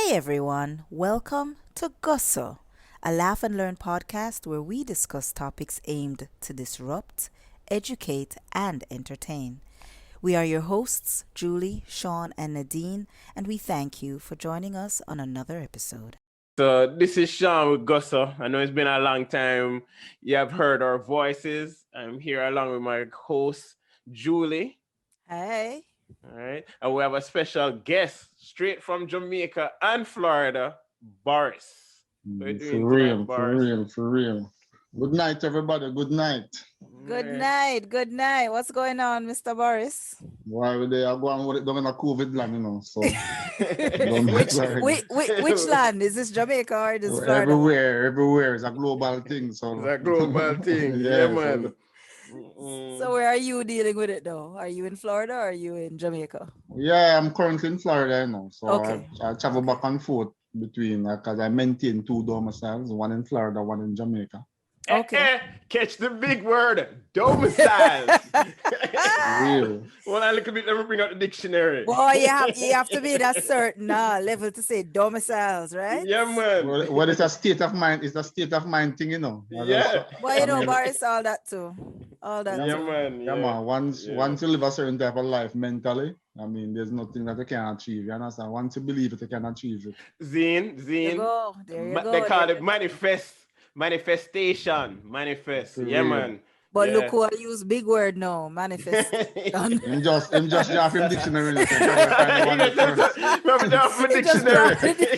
Hey everyone, welcome to Guhso, a laugh and learn podcast where we discuss topics aimed to disrupt, educate, and entertain. We are your hosts, Julie, Sean, and Nadine, and we thank you for joining us on another episode. So this is Sean with Guhso. I know it's been a long time. You have heard our voices. I'm here along with my host, Julie. Hey. All right. And we have a special guest straight from Jamaica and Florida, Boris. What are you doing tonight, Boris? For real. Good night, everybody. Good night. Good night. What's going on, Mr. Boris? Why would they are going with it down in a COVID land, you know? So which land? Is this Jamaica or is this Florida? Everywhere. It's a global thing. So it's a global thing. Yeah, man. So where are you dealing with it though? Are you in Florida or are you in Jamaica? Yeah, I'm currently in Florida, you know. So okay. I travel back and forth between because I maintain two domiciles, one in Florida, one in Jamaica. Okay. Catch the big word, domiciles. Real. Well, a little bit, let me bring out the dictionary. Boy, you have to be at a certain level to say domiciles, right? Yeah, man. Well, it's a state of mind. It's a state of mind thing, you know. Yeah. Well, you know, Boris, all that too. Yeah, too. man. Yeah, man. Once you live a certain type of life mentally, I mean, there's nothing that you can achieve. You understand? Once you believe it, you can achieve it. Zine. There you go. They call it manifestation. Yeah, man. But look who I use big word now, manifest. him just drop him dictionary.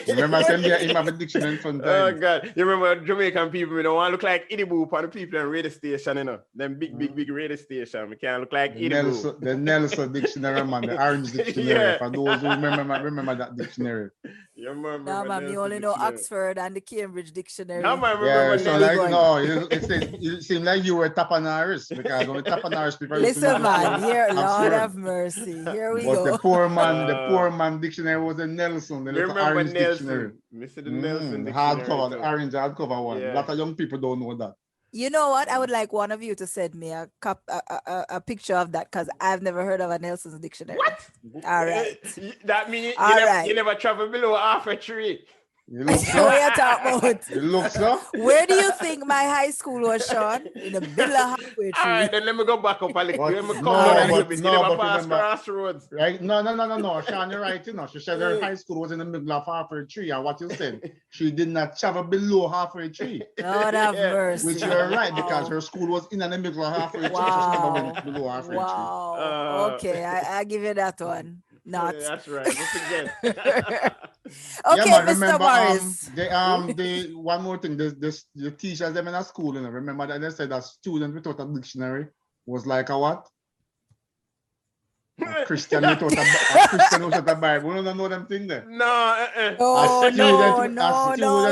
Remember saying him have a dictionary in front of Oh God. You remember Jamaican people, they don't want to look like Idibu for the people in radio station, you know. Them big radio station. We can't look like Idibu. The Nelson dictionary, man, the orange dictionary. For those who remember that dictionary. You remember? No, man, you only know Oxford and the Cambridge dictionary. No, man, remember. Yeah, so like, no, it seemed like you were Tapanaris because only Tapanaris people. Listen, man, here, Lord have mercy. Here we go. But the poor man dictionary was a Nelson, the little orange dictionary. Mr. The Nelson dictionary. Hardcover, the orange hardcover one. A lot of young people don't know that. You know what? I would like one of you to send me a picture of that because I've never heard of a Nelson's dictionary. What? All right. That means you never travel below half a tree. You look so. What you talking about? You look so. Where do you think my high school was, Sean? In the middle of halfway tree. All right, then let me go back up a little. Let me come down a little bit. You never pass crossroads. Right? No. Sean, you're right. You know, she said her high school was in the middle of halfway tree, and what you said, she did not travel below halfway tree. Lord have mercy. Which you're right because her school was in the middle of halfway tree. So she never went below halfway tree. Okay, I give you that one. Not. Yeah, that's right. Again. Okay, yeah, Mr. Boris. They one more thing. The teachers them in a school, you know. Remember that they said that student without a dictionary was like a what? A Christian without a Bible. We don't know them thing there. No.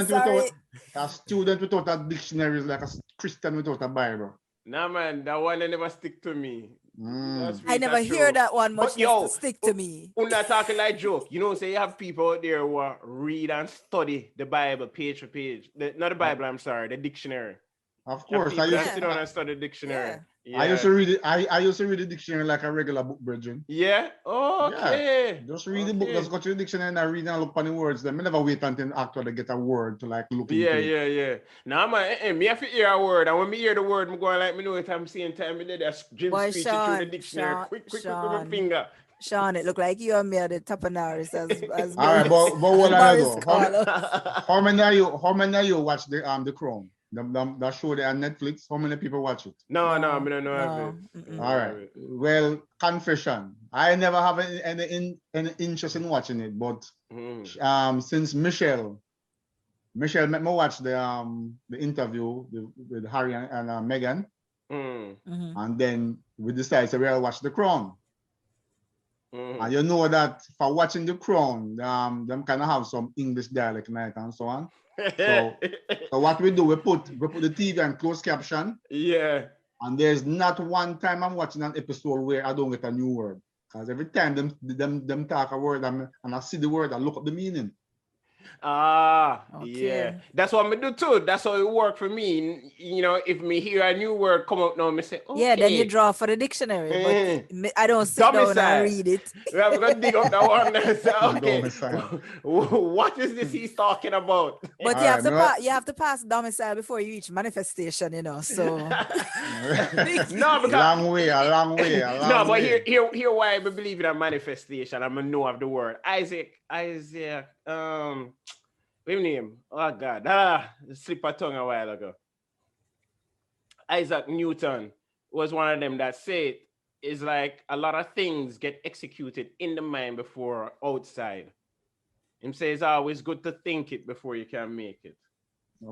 Sorry. A student without a dictionary is like a Christian without a Bible. Nah, man, that one never stick to me. I never hear that one much to stick to me. I'm not talking like joke. You know, say you have people out there who read and study the Bible page for page. Not the Bible, I'm sorry, the dictionary. Of course, I used to sit down and study the dictionary. Yeah. I used to read it. I used to read the dictionary like a regular book, brethren. Yeah. Oh, okay. Yeah. Just read the book. Just go to the dictionary and I read and look on the words. Then I never wait until actually get a word to like look into. Yeah. Now man, me have to hear a word, and when me hear the word, I'm going like me know it. I'm seeing time. Me did that Jim speech through the dictionary. Quick with my finger. Sean, it look like you and me are the Tapanaris as all right, but what I know? How many of you watch the Crown? That show there on Netflix. How many people watch it? No, I don't know. All right. Well, confession. I never have any interest in watching it, but since Michelle made me watch the interview with Harry and Meghan, and then we decided to really watch The Crown. And you know that for watching The Crown, them kind of have some English dialect night and so on. So what we do, we put the TV and closed caption. Yeah. And there's not one time I'm watching an episode where I don't get a new word. Because every time them talk a word and I see the word, I look up the meaning. Yeah. That's what I do too. That's how it worked for me. You know, if me hear a new word come up now, me say, okay. Yeah, then you draw for the dictionary, but I don't sit down and read it. We have to dig up that one and say, okay, Domicile. what is this he's talking about? But you have to pass domicile before you reach manifestation, you know. So no, because a long way. No, but here why I believe in a manifestation. I'm a know of the word. Isaac, what name? Oh God, slip a tongue a while ago. Isaac Newton was one of them that said it's like a lot of things get executed in the mind before outside. Him says it's always good to think it before you can make it.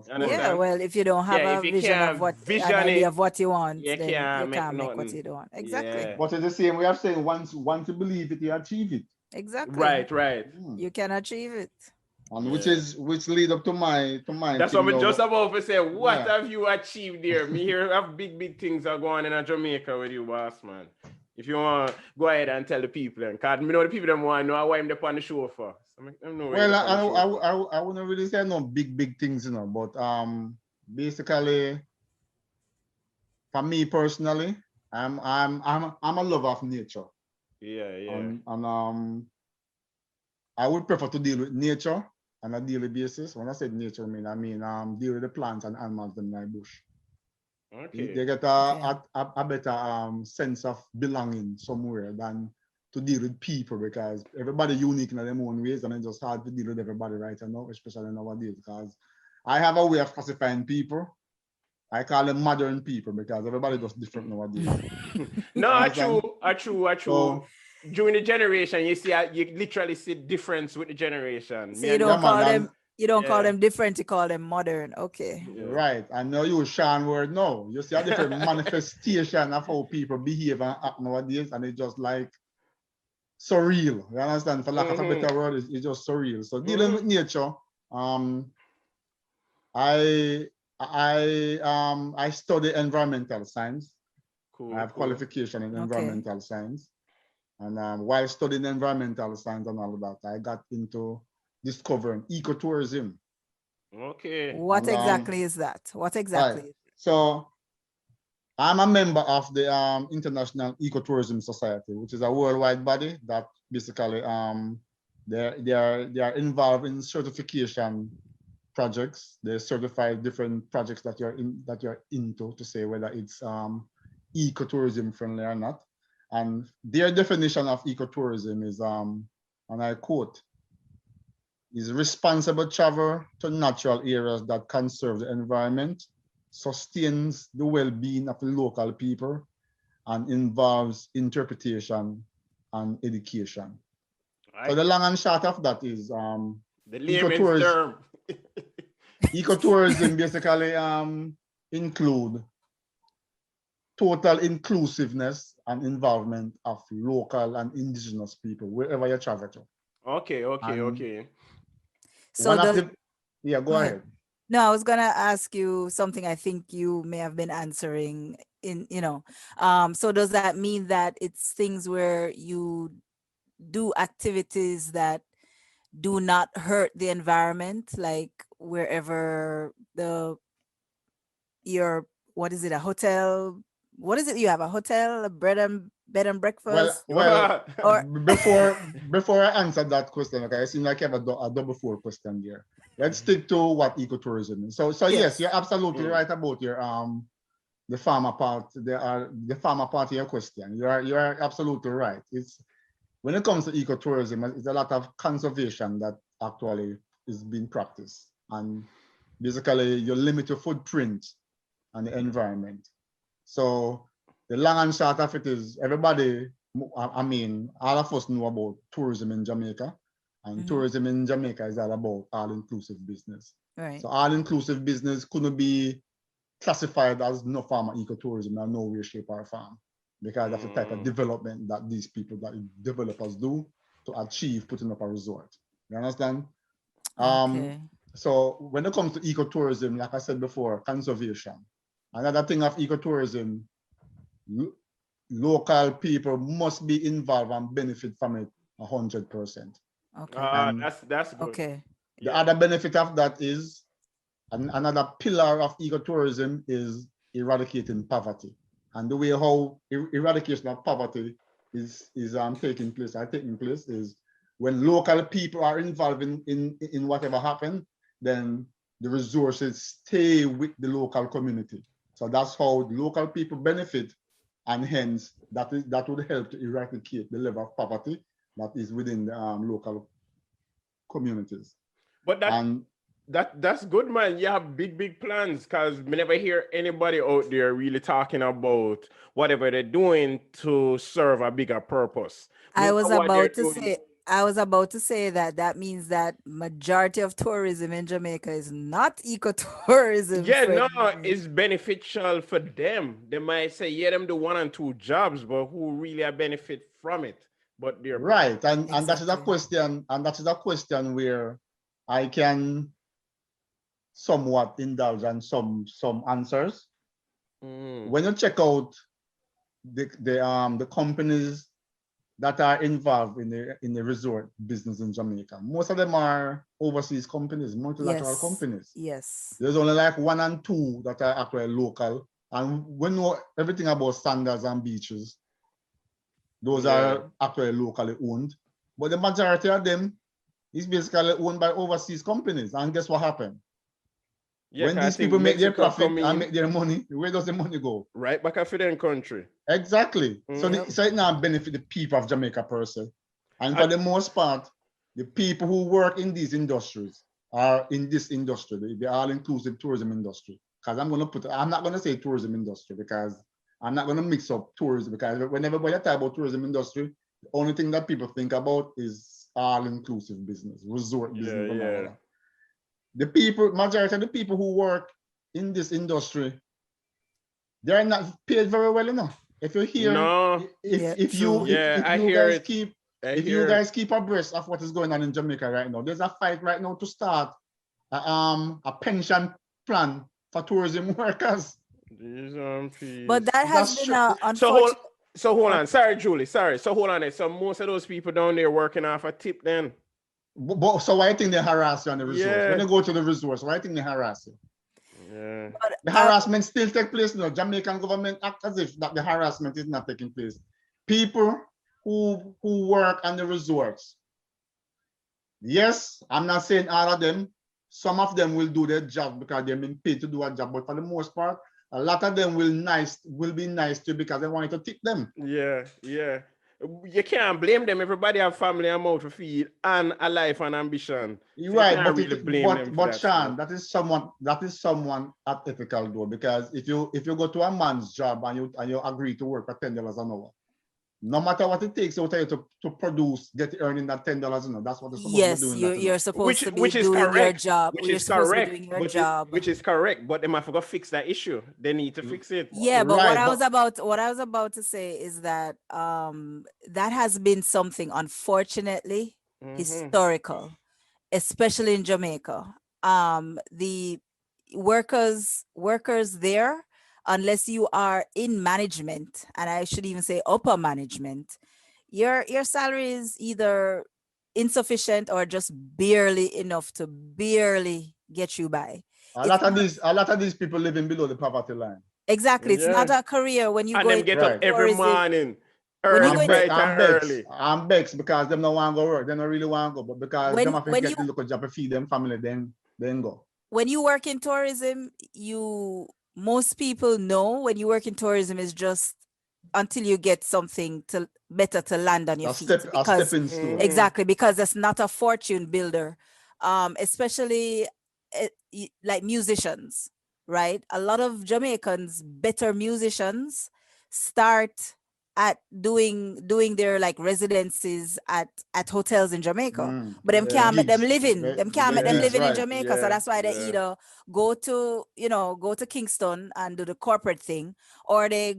Yeah, well, if you don't have a vision of what an idea of what you want, then you can't make what you want. Exactly. Yeah. But it's the same way of saying once you believe it, you achieve it. Exactly. Right. You can achieve it. And which lead up to my That's what I'm just about to say. What Yeah. have you achieved there? Me here have big things are going on in Jamaica with you, boss man. If you want, go ahead and tell the people then. Cause me know the people them want to know why I'm up on the show for. So I wouldn't really say no big things, you know, but basically for me personally, I'm a lover of nature. Yeah. And I would prefer to deal with nature on a daily basis. When I say nature, I mean deal with the plants and animals in my bush. Okay. They get a better sense of belonging somewhere than to deal with people, because everybody unique in their own ways, and it's just hard to deal with everybody right now, especially nowadays. Because I have a way of classifying people. I call them modern people because everybody just different nowadays. No, true. So, during the generation, you see, you literally see difference with the generation. So you don't call them different, you call them modern. Okay. Yeah. Right. I know you Sean word no. You see a different manifestation of how people behave and act nowadays, and it's just like surreal. You understand? For lack of a better word, it's just surreal. So dealing with nature, I study environmental science. Cool. I have qualification in environmental science. And while studying environmental science and all of that, I got into discovering ecotourism. Okay. What exactly is that? What exactly? Right. So I'm a member of the International Ecotourism Society, which is a worldwide body that basically they are involved in certification projects. They certify different projects that you're into to say whether it's ecotourism friendly or not. And their definition of ecotourism is, and I quote, is responsible travel to natural areas that conserve the environment, sustains the well-being of the local people, and involves interpretation and education. Right. So the long and short of that is the layman's term. Ecotourism basically include total inclusiveness and involvement of local and indigenous people wherever you travel to. Okay. So go ahead. No, I was gonna ask you something I think you may have been answering in, so does that mean that it's things where you do activities that do not hurt the environment, like wherever what is it, a hotel? What is it? You have a hotel, a bed and breakfast? Well, or before I answer that question, okay, it seems like you have a double four question here. Let's stick to what ecotourism is. So yes, you're absolutely right about your the farmer part. The farmer part of your question. You are absolutely right. It's when it comes to ecotourism, it's a lot of conservation that actually is being practiced, and basically you limit your footprint on the environment. So the long and short of it is everybody, I mean, all of us know about tourism in Jamaica, and tourism in Jamaica is all about all-inclusive business. Right. So all-inclusive business couldn't be classified as no farm or ecotourism in no way, shape, or form, because of the type of development that these people, that developers do to achieve putting up a resort. You understand? Okay. So when it comes to ecotourism, like I said before, conservation. Another thing of ecotourism, local people must be involved and benefit from it 100%. Okay. That's good. Okay. The other benefit of that is, another pillar of ecotourism is eradicating poverty. And the way how eradication of poverty is taking place is when local people are involved in whatever happened, then the resources stay with the local community. So that's how the local people benefit, and hence that would help to eradicate the level of poverty that is within the local communities. But that's good, man. You have big plans, because we never hear anybody out there really talking about whatever they're doing to serve a bigger purpose. I was about to say that means that majority of tourism in Jamaica is not ecotourism. Yeah, no, it's beneficial for them. They might say, yeah, them do 1 and 2 jobs, but who really are benefit from it? But they're right, and that is a question, where I can somewhat indulge in some answers. When you check out the companies that are involved in the resort business in Jamaica, most of them are overseas companies, multilateral companies. Yes. There's only like 1 and 2 that are actually local, and we know everything about standards and beaches. Those are actually locally owned, but the majority of them is basically owned by overseas companies. And guess what happened? Yeah, when these people make their profit and make their money, where does the money go? Right back to their country. Exactly. So it now benefit the people of Jamaica per se. And for the most part, the people who work in these industries are in this industry, the all-inclusive tourism industry. Because I'm not going to say tourism industry, because I'm not going to mix up tourism, because whenever I talk about tourism industry, the only thing that people think about is all-inclusive business, resort business, and all that. The majority of the people who work in this industry, they're not paid very well enough. If you're here, if you guys keep abreast of what is going on in Jamaica right now, there's a fight right now to start a pension plan for tourism workers. But that has been unfortunate. So hold on. Sorry, Julie. Sorry. So hold on. So most of those people down there working off a tip then? So why do you think they harass you on the resource? When you go to the resource, why do you think they harass you? Yeah. The harassment still takes place now. Jamaican government act as if that the harassment is not taking place. People who work on the resorts, yes, I'm not saying all of them. Some of them will do their job because they've been paid to do a job, but for the most part, a lot of them will be nice to you because they want you to tip them. Yeah. You can't blame them. Everybody have family and mouth to feed and a life and ambition. So right, but Sean, that is someone ethical though, because if you go to a man's job and you agree to work for $10 an hour, no matter what it takes, to produce, get earning that $10 an hour. That's what you're supposed to be doing. You're supposed to be doing your job. Which is correct. Which is correct. But they might forget fix that issue. They need to fix it. Yeah, but what I was about to say is that that has been something, unfortunately, historical, especially in Jamaica. The workers there, unless you are in management, and I should even say upper management, your salary is either insufficient or just barely enough to barely get you by. A lot of these people living below the poverty line. Exactly. It's not a career when you get up every morning. I'm vexed because them don't want to go work. They don't really want to go, but because them have to get the local job to feed them family, then go. When you work in tourism, most people know when you work in tourism is just until you get something better to land on your feet. Exactly, because that's not a fortune builder, especially like musicians, right? A lot of Jamaicans, better musicians, start at doing their like residencies at hotels in Jamaica, but them can't make them living. Them can't make them living in Jamaica, so that's why they either go to Kingston and do the corporate thing, or they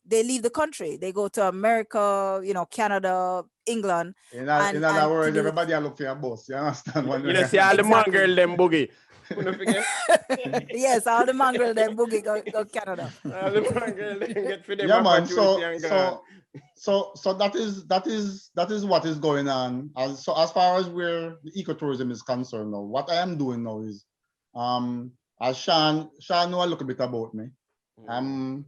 leave the country. They go to America, Canada, England. In other words, everybody are looking for a boss. You understand? See all the man girl them boogie. Who don't forget? Yes, all the mongrel them boogie go Canada. All the mongrel then get for them Yeah, man. opportunity and gone. So that is what is going on. As far as where the ecotourism is concerned now, what I am doing now is, as Sean know a little bit about me. I'm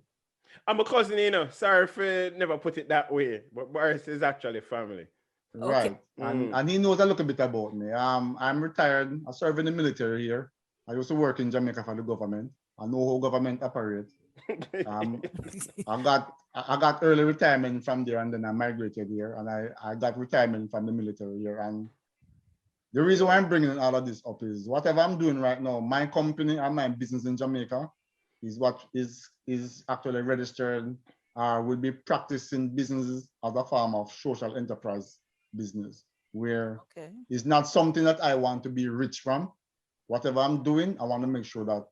a cousin, you know. Sorry for never put it that way, but Boris is actually family. Right. Okay. And he knows a little bit about me. I'm retired. I serve in the military here. I used to work in Jamaica for the government. I know how government operates. I got early retirement from there, and then I migrated here, and I got retirement from the military here. And the reason why I'm bringing all of this up is whatever I'm doing right now, my company and my business in Jamaica is what is actually registered, will be practicing businesses as a form of social enterprise business, where it's not something that I want to be rich from. Whatever I'm doing, I want to make sure that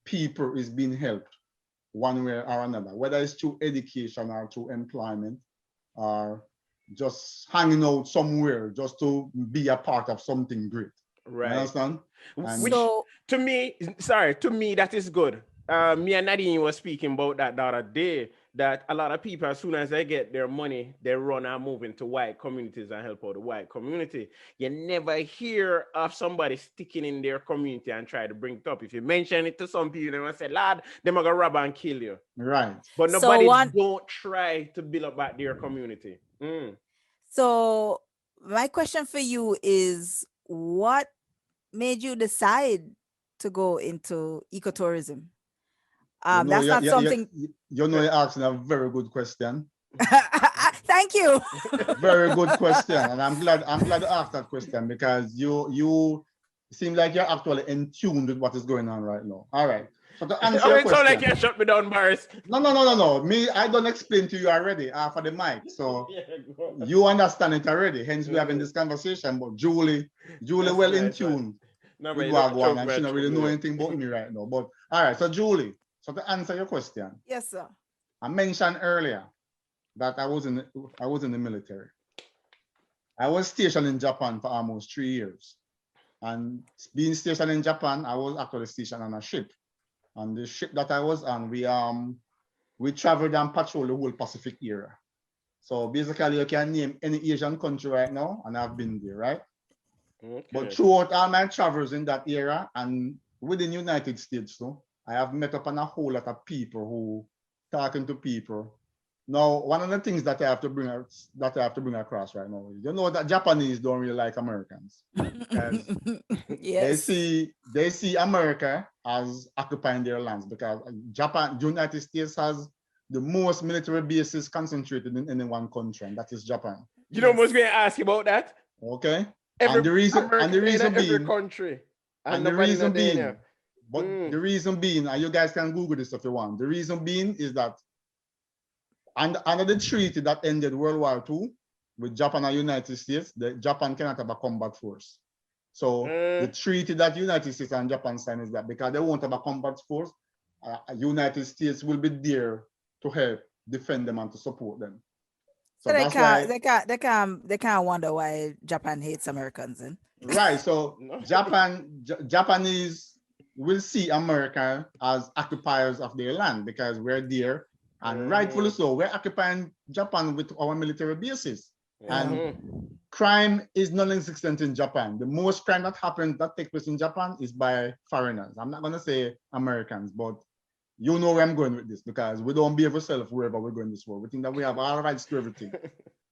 people is being helped one way or another, whether it's through education or through employment, or just hanging out somewhere just to be a part of something great. Right. You understand? Which to me, that is good. Me and Nadine was speaking about that the other day, that a lot of people, as soon as they get their money, they run and move into white communities and help out the white community. You never hear of somebody sticking in their community and try to bring it up. If you mention it to some people, they will say, lad, they're going to rob and kill you. Right. But nobody don't try to build up back their community. So my question for you is, what made you decide to go into ecotourism? That's not something. You're asking a very good question. Thank you. Very good question, and I'm glad to ask that question, because you seem like you're actually in tune with what is going on right now. All right. So to answer your question, like you shut me down, Boris. No. Me, I don't explain to you already for the mic, so you understand it already. Hence, we're having this conversation. But Julie, well in tune with Wagwan, and she don't really know anything about me right now. But all right, so Julie. So to answer your question, yes, sir. I mentioned earlier that I was in the military. I was stationed in Japan for almost 3 years, and being stationed in Japan, I was actually stationed on a ship. On the ship that I was on, we traveled and patrolled the whole Pacific area. So basically, you can name any Asian country right now, and I've been there, right? Okay. But throughout all my travels in that area and within the United States too, I have met up on a whole lot of people who talking to people. Now, one of the things that I have to bring across right now, you know that Japanese don't really like Americans. Yes. They see America as occupying their lands, because the United States has the most military bases concentrated in any one country, and that is Japan. You know, I was going to ask you about that. Okay. And the reason being, and you guys can Google this if you want. The reason being is that under the treaty that ended World War II with Japan and United States, Japan cannot have a combat force. So the treaty that United States and Japan signed is that because they won't have a combat force, United States will be there to help defend them and to support them. So they can't wonder why Japan hates Americans then. Right. So Japanese will see America as occupiers of their land, because we're there, and rightfully so. We're occupying Japan with our military bases. And crime is non-existent in Japan. The most crime that takes place in Japan is by foreigners. I'm not going to say Americans, but you know where I'm going with this, because we don't behave ourselves wherever we're going this world. We think that we have all rights to everything.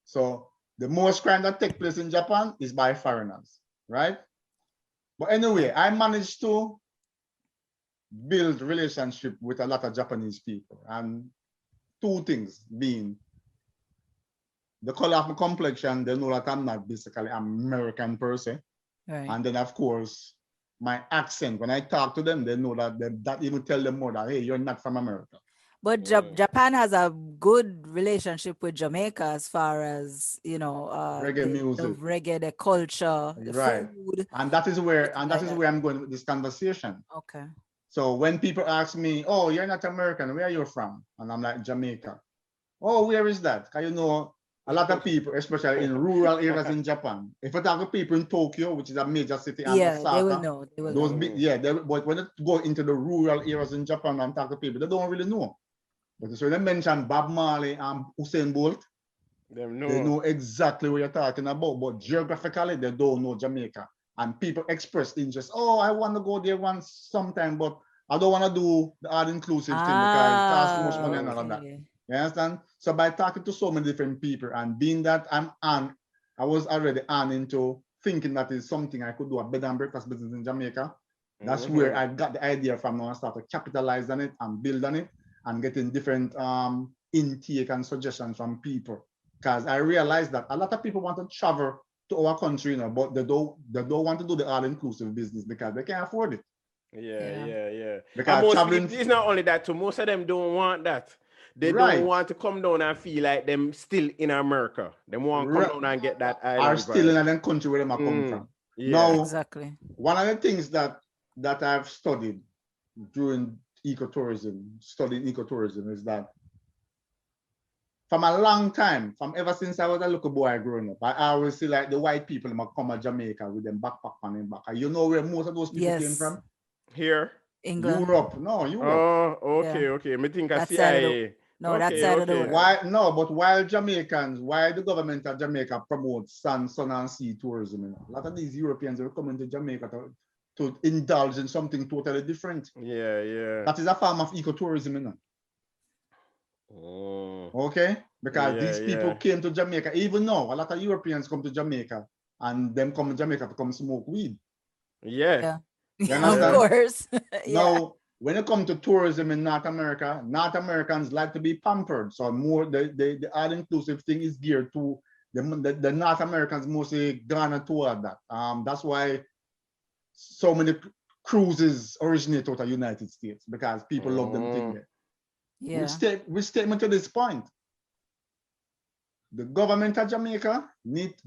So the most crime that takes place in Japan is by foreigners, right? But anyway, I managed to build relationship with a lot of Japanese people, and two things being the color of my complexion. They know that I'm not basically American person, right. And then of course my accent. When I talk to them, they know that even tell them more that, hey, you're not from America. But Japan has a good relationship with Jamaica as far as, you know, reggae music, the culture, the food. And that is where I'm going with this conversation. Okay. So when people ask me, oh, you're not American, where are you from? And I'm like, Jamaica. Oh, where is that? Because you know, a lot of people, especially in rural areas in Japan, if you talk to people in Tokyo, which is a major city, and Osaka, they will know. They will those know. big, but when you go into the rural areas in Japan and talk to people, they don't really know. But so they mention Bob Marley and Usain Bolt, they know exactly what you're talking about, but geographically, they don't know Jamaica. And people express interest. Oh, I want to go there once sometime, but I don't want to do the all-inclusive thing because it costs too much money and all of that. You understand? So by talking to so many different people and being that I was already on into thinking that is something I could do a bed and breakfast business in Jamaica. That's where I got the idea from. Now I start to capitalize on it and build on it and getting different intake and suggestions from people. Because I realized that a lot of people want to travel to our country, but they don't want to do the all-inclusive business because they can't afford it. Yeah. Because traveling, it's not only that too. Most of them don't want that. They don't want to come down and feel like them still in America. They want to come down and get that island are still in a country where they come from. Now, exactly. One of the things that I've studied during studying ecotourism is that from a long time, from ever since I was a little boy growing up, I always see like the white people come to Jamaica with them backpack on them back. You know where most of those people came from? Here? England. Europe. No, Europe. Oh, okay. Me think I see that side of the world. While the government of Jamaica promotes sun and sea tourism, a lot of these Europeans are coming to Jamaica to indulge in something totally different. Yeah. That is a form of ecotourism, Okay? Because these people came to Jamaica. Even now, a lot of Europeans come to Jamaica and them come to Jamaica to come smoke weed. Yeah. You understand? Of course. Now, when it comes to tourism in North America, North Americans like to be pampered. So more the all-inclusive thing is geared to the North Americans mostly gone toward that. That's why so many cruises originate out of the United States because people love them thing there. Which statement to this point. The government of Jamaica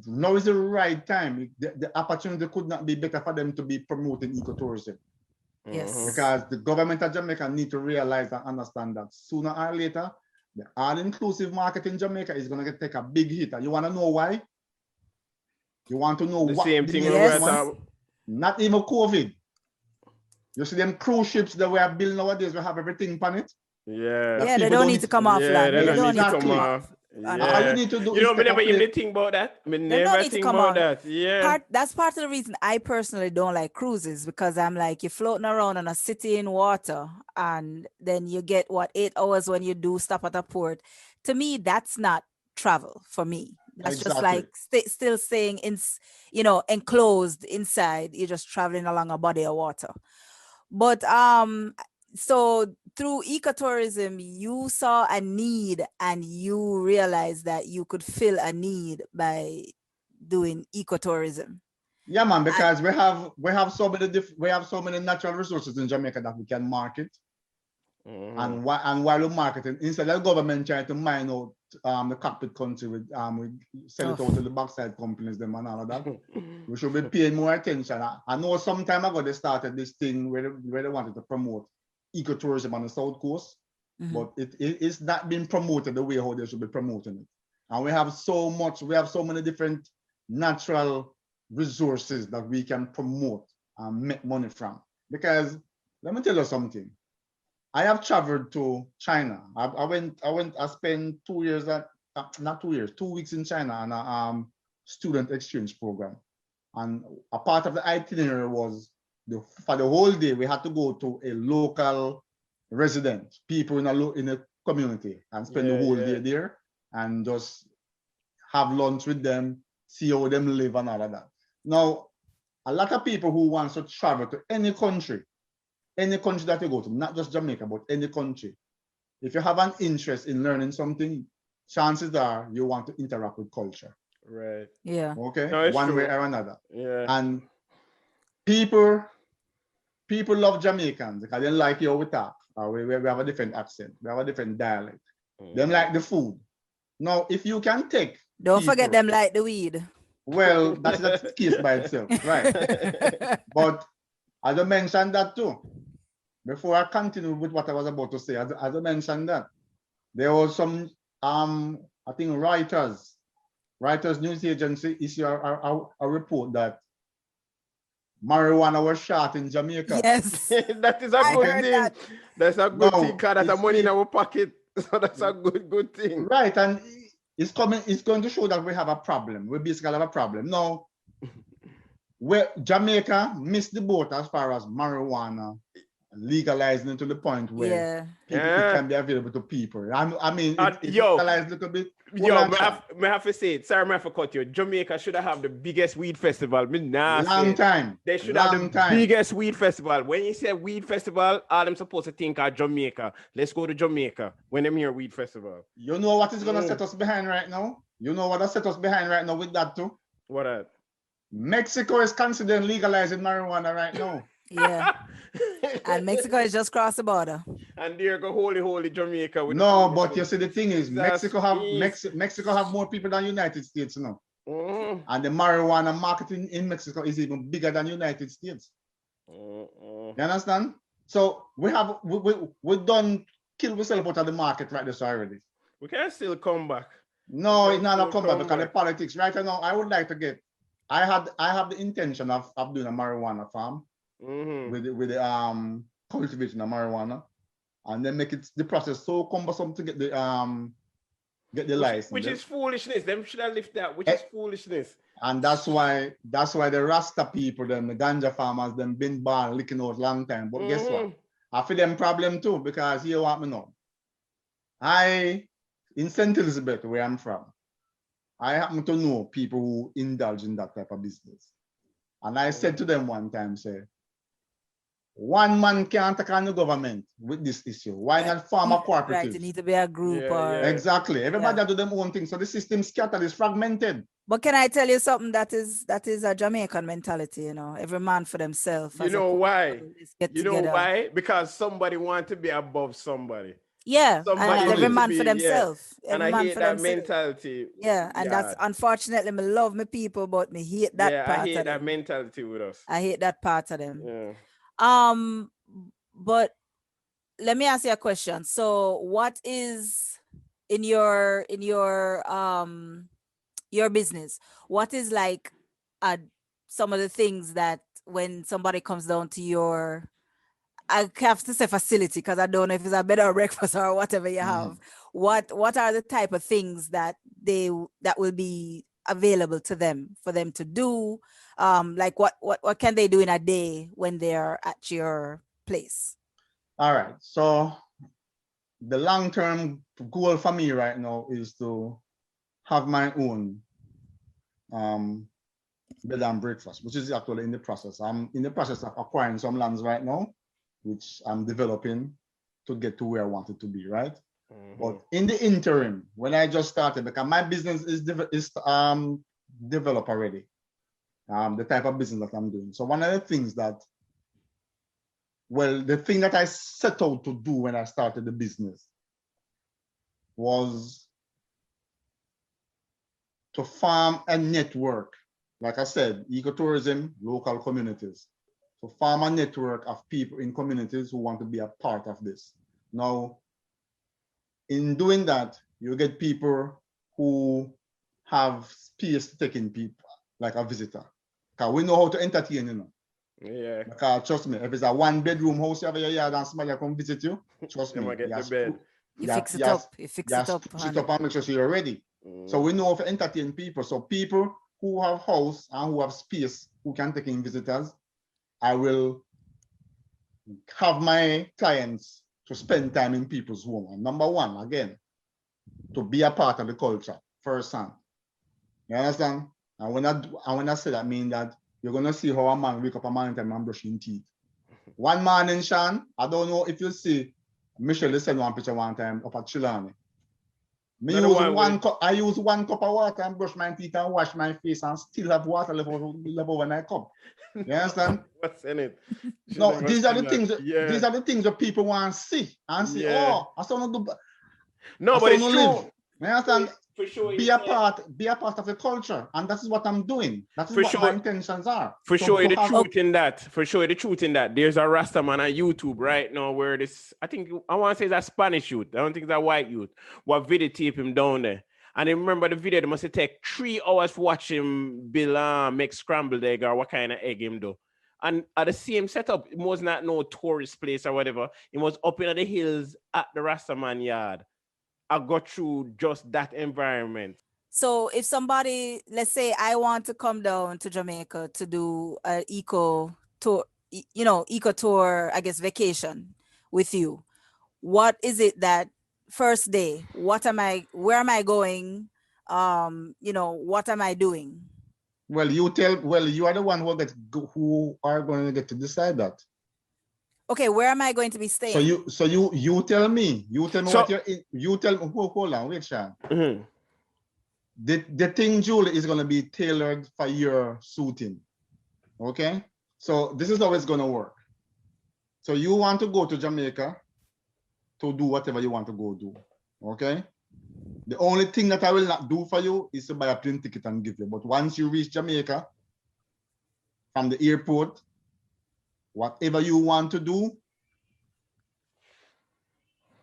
now is the right time. The opportunity could not be better for them to be promoting ecotourism. Yes. Because the government of Jamaica need to realize and understand that sooner or later, the all-inclusive market in Jamaica is going to take a big hit. And you want to know why? You want to know the what same thing Not even COVID. You see them cruise ships that we are building nowadays, we have everything on it. Yeah, they don't need to come off land. They don't need to come off. All you need to do is never even think about that. Never think about that. Yeah. That's part of the reason I personally don't like cruises, because I'm like, you're floating around in a city in water and then you get 8 hours when you do stop at a port. To me, that's not travel for me. That's just like still staying enclosed inside. You're just traveling along a body of water. But so through ecotourism, you saw a need and you realized that you could fill a need by doing ecotourism. Yeah, man, because we have so many natural resources in Jamaica that we can market. And while we're marketing, instead of the government trying to mine out the cockpit country with we sell it out to the backside companies, them and all of that, we should be paying more attention. I know some time ago they started this thing where they wanted to promote ecotourism on the South Coast, but it's not being promoted the way how they should be promoting it. And we have so many different natural resources that we can promote and make money from. Because let me tell you something. I have traveled to China. I spent 2 years 2 weeks in China on a student exchange program. And a part of the itinerary was for the whole day, we had to go to a local resident, people in a community, and spend the whole day there and just have lunch with them, see how them live and all of that. Now, a lot of people who want to travel to any country that you go to, not just Jamaica, but any country, if you have an interest in learning something, chances are you want to interact with culture. Right. Yeah. Okay. No, one way or another. Yeah. And people love Jamaicans because they like how we talk. We have a different accent. We have a different dialect. Them like the food. Now, if you can take Don't forget them like the weed. Well, that's a case by itself, right? But as I mentioned that too, before I continue with what I was about to say, as I mentioned that, there was some, I think, writers Reuters News Agency issued a report that marijuana was shot in Jamaica. Yes. That is a good thing. That. That's a good thing, because that's it's money in our pocket. So that's a good thing. Right, and it's going to show that we have a problem. We basically have a problem. Now, Jamaica missed the boat as far as marijuana legalizing it to the point where it can be available to people. I mean, it's legalized a little bit. I have to say it. Sorry, I have to cut you. Jamaica should have the biggest weed festival. Long time. They should have the biggest weed festival. When you say weed festival, all them supposed to think of Jamaica. Let's go to Jamaica when them hear weed festival. You know what is going to set us behind right now? You know what has set us behind right now with that too? What that? Mexico is considering legalizing marijuana right now. Yeah. And Mexico is just crossed the border. And there go holy Jamaica. With but you see, the thing is, Mexico have more people than United States, you know. And the marijuana marketing in Mexico is even bigger than United States. You understand? So we done kill ourselves out of the market right this already. We can still come back. No, it's not come back because the politics. Right now, I would like to get. I have the intention of doing a marijuana farm with the cultivation of marijuana, and then make it the process so cumbersome to get the license. Which is foolishness. Them should have left that. Which is foolishness. And that's why the Rasta people, them the ganja farmers, them been born licking out long time. But guess what? I feel them problem too, because you want me know. In St. Elizabeth, where I'm from, I happen to know people who indulge in that type of business. And I said to them one time, say, one man can't take on the government with this issue. Why not form a cooperative? Right, it needs to be a group. Exactly. Everybody do their own thing. So the system scattered, is fragmented. But can I tell you something that is a Jamaican mentality, you know, every man for themselves. You know why? You know why? Because somebody wants to be above somebody. Yeah, and every man for themselves. Yeah. And I hate that mentality. Yeah, and that's unfortunately, me love my people, but me hate that part. I hate that mentality with us. I hate that part of them. Yeah. But let me ask you a question. So, what is in your business? What is like some of the things that when somebody comes down to your, I have to say facility because I don't know if it's a bed or breakfast or whatever you have. What are the type of things that will be available to them for them to do? Like what can they do in a day when they're at your place? All right. So the long-term goal for me right now is to have my own bed and breakfast, which is actually in the process. I'm in the process of acquiring some lands right now, which I'm developing to get to where I want it to be, right? But in the interim, when I just started, because my business is developed already, the type of business that I'm doing. So one of the things the thing that I set out to do when I started the business was to farm a network. Like I said, ecotourism, local communities. So farm a network of people in communities who want to be a part of this. Now, in doing that, you get people who have space to take in people, like a visitor. Because we know how to entertain, you know. Yeah. Because trust me, if it's a one-bedroom house you have in your yard and somebody come visit you, trust me. You fix it up. You fix it up. Switch it up and make sure you're ready. So we know how to entertain people. So people who have house and who have space, who can take in visitors, I will have my clients to spend time in people's home. And number one, again, to be a part of the culture firsthand. You understand? And when I say that, I mean that you're gonna see how a man wake up a morning time and brushing teeth. One morning, Sean, I don't know if you see Michelle send one picture one time up at Chilani. I use one cup of water and brush my teeth and wash my face and still have water left over when I come. You understand? What's in it? No, these are the things. These are the things that people want to see and see. Oh, I saw no. No, but it's true. You understand? For sure, be a part of the culture, and that is what I'm doing. That is what my intentions are. For sure, the truth in that. For sure, the truth in that. There's a Rasta man on YouTube right now where I want to say it's a Spanish youth. I don't think it's a white youth. What videotape him down there, And I remember the video, they must take 3 hours to watch him Bill make scrambled egg or what kind of egg him do. And at the same setup, it was not no tourist place or whatever. It was up in the hills at the Rastaman yard. I got through just that environment. So if somebody, let's say I want to come down to Jamaica to do an eco tour, eco tour, I guess, vacation with you, what is it that first day, where am I going? What am I doing? Well, you are the one who are going to get to decide that. Okay, where am I going to be staying? So you tell me. You tell me So, what you tell me. Hold on, wait, Sean. Mm-hmm. The thing, Julie, is going to be tailored for your suiting. Okay? So this is how it's going to work. So you want to go to Jamaica to do whatever you want to go do. Okay? The only thing that I will not do for you is to buy a plane ticket and give you. But once you reach Jamaica, from the airport, whatever you want to do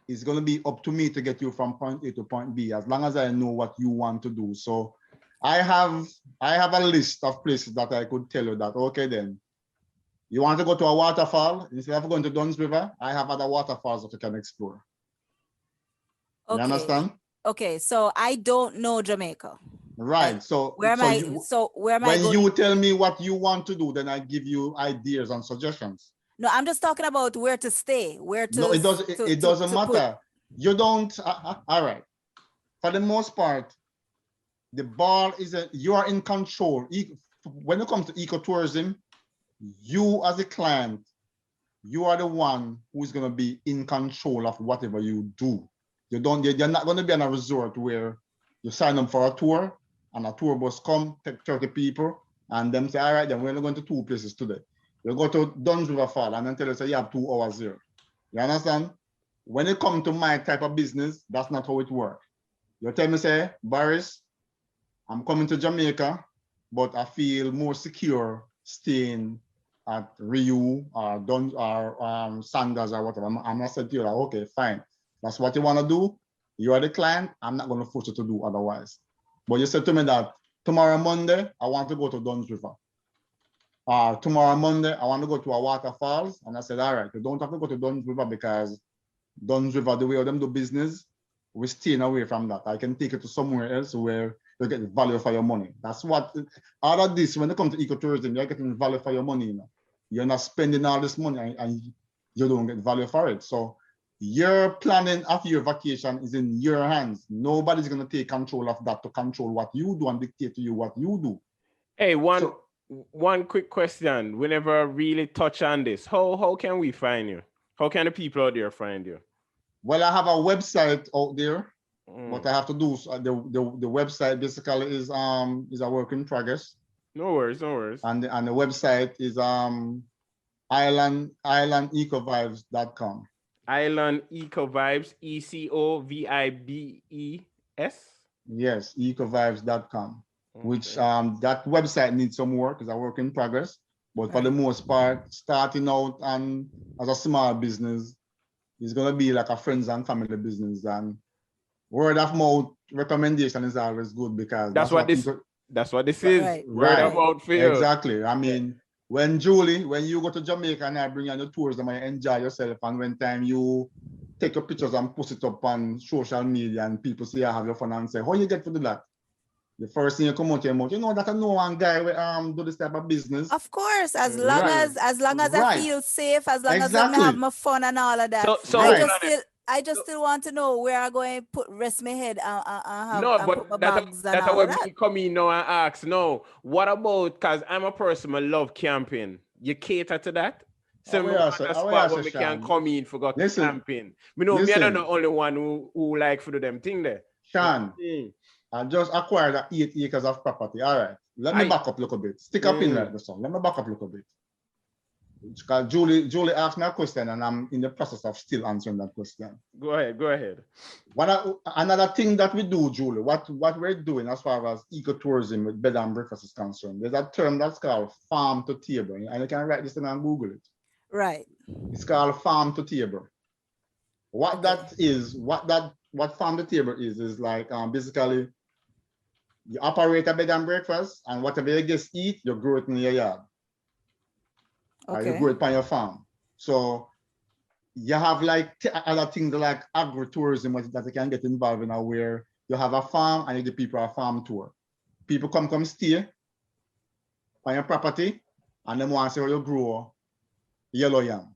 is going to be up to me to get you from point A to point B, as long as I know what you want to do. So I have a list of places that I could tell you that, okay, then you want to go to a waterfall, instead of going to Dunn's River, I have other waterfalls that you can explore. Okay. You understand? Okay, so I don't know Jamaica. Right. So where am I when going? you tell me what you want to do, then I give you ideas and suggestions. No, I'm just talking about where to stay, where to. No, it doesn't matter. You don't. All right. For the most part, the ball is you are in control. When it comes to ecotourism, you as a client, you are the one who is going to be in control of whatever you do. You're not going to be on a resort where you sign up for a tour and a tour bus come, take 30 people, and them say, all right, then we're only going to 2 places today. You go to Dunn's River Fall and then tell us you have 2 hours here. You understand? When it comes to my type of business, that's not how it works. You tell me, say, Boris, I'm coming to Jamaica, but I feel more secure staying at Rio or Duns or Sanders or whatever. I'm not saying to you, like, okay, fine. That's what you want to do. You are the client. I'm not going to force you to do otherwise. But you said to me that tomorrow Monday, I want to go to Dunn's River. Tomorrow Monday, I want to go to a waterfalls. And I said, all right, you don't have to go to Dunn's River because Dunn's River, the way of them do business, we're staying away from that. I can take you to somewhere else where you get value for your money. That's what, out of this, when it comes to ecotourism, you're getting value for your money. You know? You're not spending all this money and you don't get value for it. So your planning of your vacation is in your hands. Nobody's going to take control of that to control what you do and dictate to you what you do. Hey, one quick question. We never really touch on this. How can we find you? How can the people out there find you? Well, I have a website out there. What I have to do, the website basically is a work in progress. No worries. And the website is islandecovibes.com. Island Eco Vibes, ECOVIBES. Yes, ecovibes.com. Okay. Which that website needs some work. It's a work in progress. But for the most part, starting out and as a small business, it's gonna be like a friends and family business, and word of mouth recommendation is always good because that's what this is. Right. Word of mouth for you. Exactly. I mean, when you go to Jamaica and I bring you on your tours and you enjoy yourself, and when time you take your pictures and post it up on social media and people see you have your fun and say, how you get to do that? The first thing you come out your mouth, you know that I know one guy will do this type of business. Of course, as long as I feel safe, as long as I have my fun and all of that. I just still want to know where I'm going to rest my head and put my bags and all that's why we come in now and ask, no, what about, because I'm a person who love camping. You cater to that? So we can come in for camping. Me I'm not the only one who like to do them thing there. Sean, I just acquired 8 acres of property. All right. Let me back up a little bit. Stick up in there, son. Let me back up a little bit. Because Julie asked me a question and I'm in the process of still answering that question. Go ahead. Another thing that we do, Julie, what we're doing as far as ecotourism with bed and breakfast is concerned, there's a term that's called farm to table. And you can write this in and Google it. Right. It's called farm to table. What farm to table is like basically You operate a bed and breakfast, and whatever you guests eat, you grow it in your yard. Or you grow it on your farm. So you have like other things like agritourism that you can get involved in, where you have a farm and you give people a farm tour. People come stay on your property and then want to see how you grow yellow yam.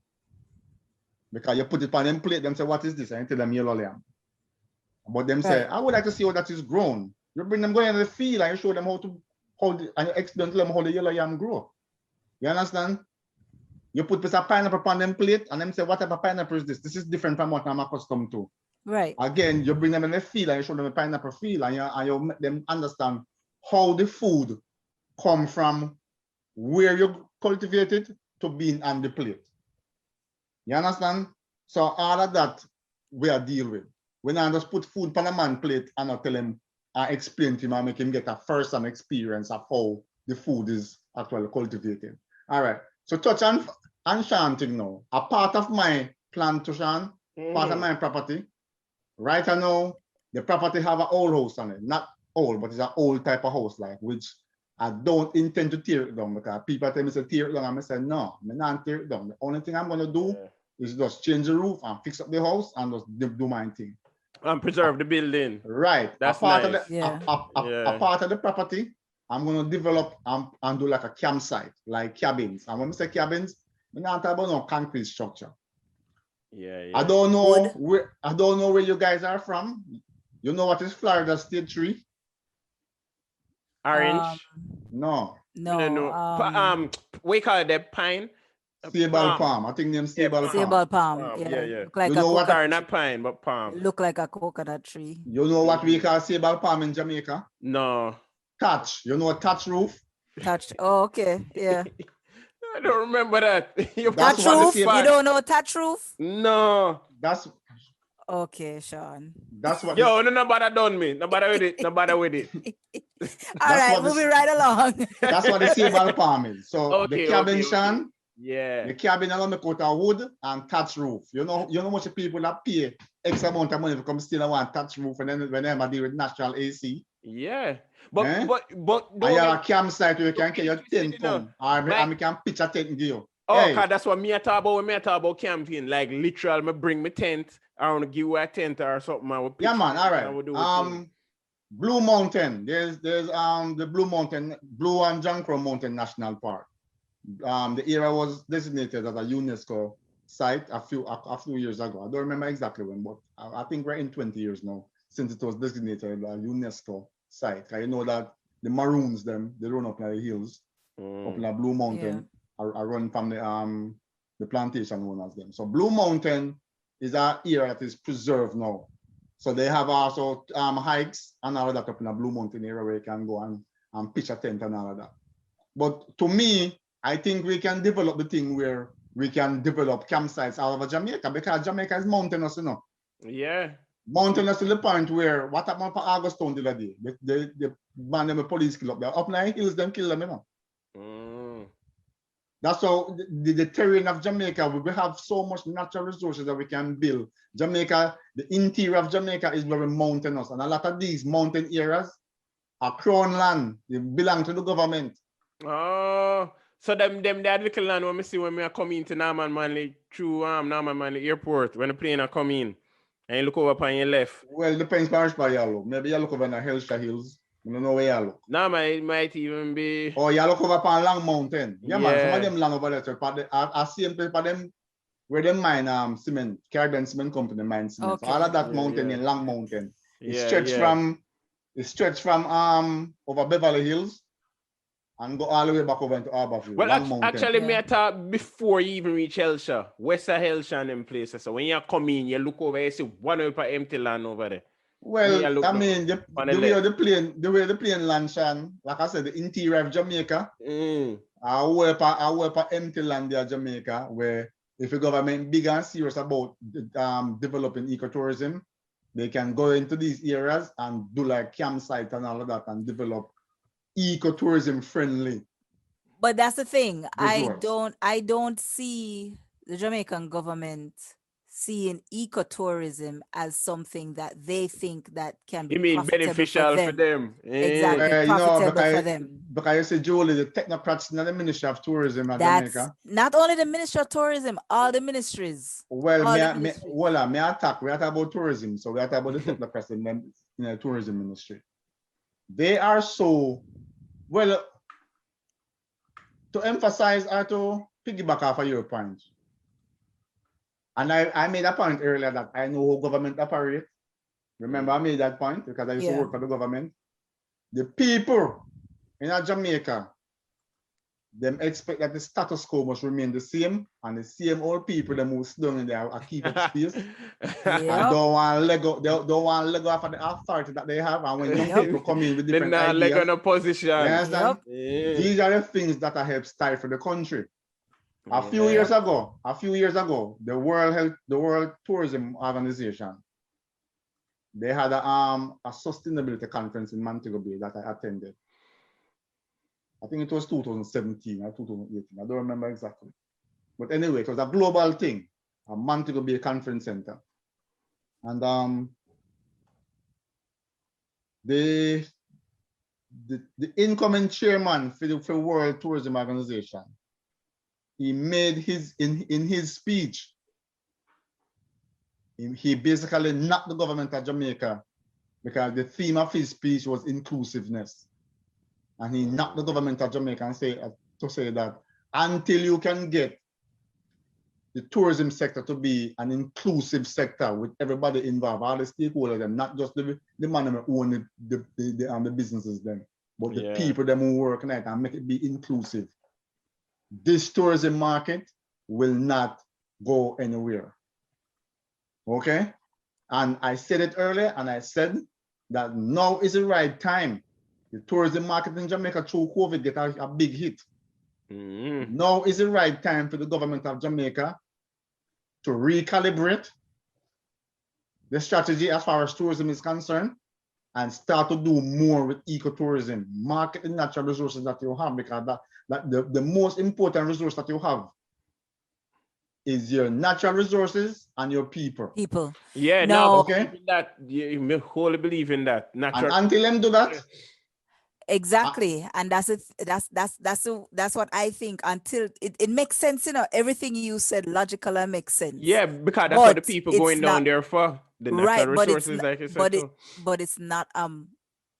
Because you put it on them plate, them say, what is this? And you tell them yellow yam. But them say, I would like to see how that is grown. You bring them going in the field and you show them and you explain to them how the yellow yam grow. You understand? You put piece of pineapple on them plate and them say, what type of pineapple is this? This is different from what I'm accustomed to. Right. Again, you bring them in the field and you show them the pineapple field and you make them understand how the food come from where you cultivate it to being on the plate. You understand? So all of that we are deal with. When I just put food on a man plate and I tell him, I explain to him, I make him get a first-hand experience of how the food is actually cultivated. All right. So touch on Sean thing now. A part of my plantation, part of my property. Right now, the property have an old house on it. Not old, but it's an old type of house, like which I don't intend to tear it down because people tell me to tear it down and I say, no, I'm not tear it down. The only thing I'm gonna do is just change the roof and fix up the house and just do my thing. And preserve the building. Right. That's a part nice. Of the, a part of the property, I'm gonna develop and do like a campsite, like cabins. And when I say cabins, I'm not talking about no concrete structure. Yeah. I don't know where you guys are from. You know what is Florida State Tree? Orange. No. No. We call it the pine. Sable palm. I think them sable palm. Sable palm. Yeah. Look like you know what? Sorry, not pine, but palm. Look like a coconut tree. You know what we call sable palm in Jamaica? No. Thatch. You know a thatch roof? Thatch. Oh, okay. Yeah. I don't remember that. Thatch roof? You don't know thatch roof? No. That's okay, Sean. That's what. Yo, nobody done me. Nobody with it. Nobody with it. All right, moving right along. That's what the sable palm is. So the cabin, Sean. Yeah. The cabin along the coat of wood and thatch roof. You know much people that pay X amount of money to come steal one thatch roof and then whenever deal with natural AC. Yeah. But and you have a campsite where you can get your tent home. And we can pitch a tent and give you. Oh, hey. Cause that's what me talk about when me talk about camping. Like literal, me bring my tent. I want to give you a tent or something. Yeah, man. All right. Blue Mountain. There's the Blue and Jankro Mountain National Park. The area was designated as a UNESCO site a few years ago. I don't remember exactly when, but I think we're in 20 years now since it was designated a UNESCO site. I know that the Maroons they run up in the hills, up in the Blue Mountain. Yeah. I run from the plantation owners them. So Blue Mountain is an area that is preserved now. So they have also hikes and all of that up in the Blue Mountain area where you can go and pitch a tent and all of that. But to me, I think we can develop the thing where we can develop campsites all over Jamaica because Jamaica is mountainous, you know. Yeah. Mountainous to the point where what happened for Augustone the other day? The man them police kill up there. Up in the hills, them kill them, you know. That's how the terrain of Jamaica, we have so much natural resources that we can build. Jamaica, the interior of Jamaica is very mountainous, and a lot of these mountain areas are crown land. They belong to the government. Oh. So them that little land when me see when me come into Norman Manley through Norman Manley Airport when the plane are come in and you look over upon your left. Well, it depends on where you look. Maybe you look over in the Hillshire Hills. I don't know where you look. No, it might even be. Oh, you look over upon Long Mountain. Yeah, man. Some of them long over there. So I see them for them where they mine cement, Caribbean Cement Company mine cement. Okay. So all of that mountain in Long Mountain. It's stretched from over Beverly Hills. And go all the way back over into Harborview. Well, actually, me I thought before you even reach Hellshire, West of Hellshire and them places. So when you come in, you look over, you see one of empty land over there. Well, I mean, the way the plane land, Sean, like I said, the interior of Jamaica, I work for empty land there, Jamaica, where if the government big and serious about developing ecotourism, they can go into these areas and do like campsite and all of that and develop ecotourism friendly. But that's the thing. I don't see the Jamaican government seeing ecotourism as something that they think that can be You mean profitable for beneficial for them. them? Exactly, You know, profitable for them. because you see, Julie, the technocrats in the Ministry of Tourism at That's Jamaica. not only the Ministry of Tourism, all the ministries. Well, all me, the me, ministries. well, me attack. We are talking about tourism, so we are talking about the technocrats in the tourism ministry. They are so well. To emphasize or to piggyback off of your point, and I made a point earlier that I know how government operates. Remember, I made that point because I used to work for the government. The people in Jamaica, them expect that the status quo must remain the same, and the same old people that move down in there and keep up space. And don't want to let go. They don't want to let go of the authority that they have. And when young people come in with different ideas, leg on a position. You understand? These are the things that are help stifle the country. A few years ago, the World Tourism Organization, they had a sustainability conference in Montego Bay that I attended. I think it was 2017 or 2018. I don't remember exactly. But anyway, it was a global thing, a Montego Bay Conference Center. And the incoming chairman for the World Tourism Organization, he made in his speech, he basically knocked the government of Jamaica because the theme of his speech was inclusiveness. And he knocked the government of Jamaica and to say that until you can get the tourism sector to be an inclusive sector with everybody involved, all the stakeholders, and not just the man who own the businesses then, but the people that who work in it and make it be inclusive, this tourism market will not go anywhere. Okay? And I said it earlier, and I said that now is the right time. The tourism market in Jamaica through COVID get a big hit. Now is the right time for the government of Jamaica to recalibrate the strategy as far as tourism is concerned and start to do more with ecotourism, market the natural resources that you have, because the most important resource that you have is your natural resources and your people. Yeah, no, okay. That you wholly believe in that. Natural. And until them do that. Exactly. And that's what I think. Until it makes sense, everything you said logically makes sense. Yeah, because that's what the people going down there for. The natural resources, like you said. But it's not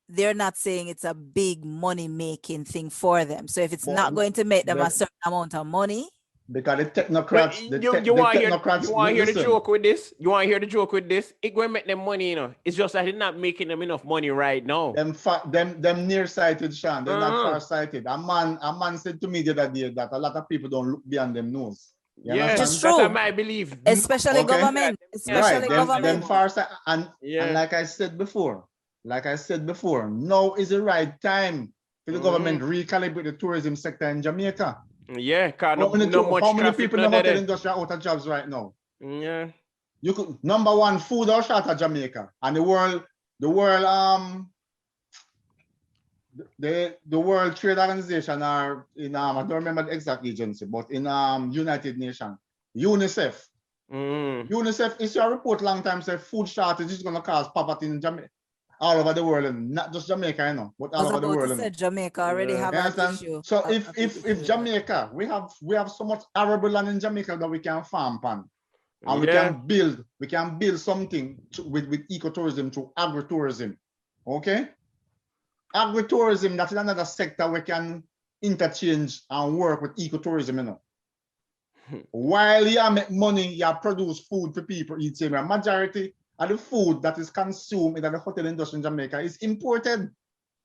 they're not saying it's a big money making thing for them. So if it's not going to make them a certain amount of money. Because the technocrats, you want to hear the joke with this? You want to hear the joke with this? It going to make them money, It's just that it's not making them enough money right now. Them nearsighted, Sean. They're not far-sighted. A man said to me the other day that a lot of people don't look beyond them nose. It's true. That's my belief. Especially government. Especially government. Them far-sighted. And like I said before, now is the right time for the government recalibrate the tourism sector in Jamaica. Yeah, how many people in the hotel industry are out of jobs right now? Yeah. You could number one, food or short of Jamaica. And the world Trade Organization are in I don't remember the exact agency, but in United Nations, UNICEF. UNICEF issued a report long time said food shortage is gonna cause poverty in Jamaica. All over the world, and not just Jamaica, but all over the world. Jamaica already have an issue. So if Jamaica, we have so much arable land in Jamaica that we can farm on, and we can build something with ecotourism through agritourism. Okay, agritourism, that's another sector we can interchange and work with ecotourism. While you make money, you produce food for people eat. Majority and the food that is consumed in the hotel industry in Jamaica is imported.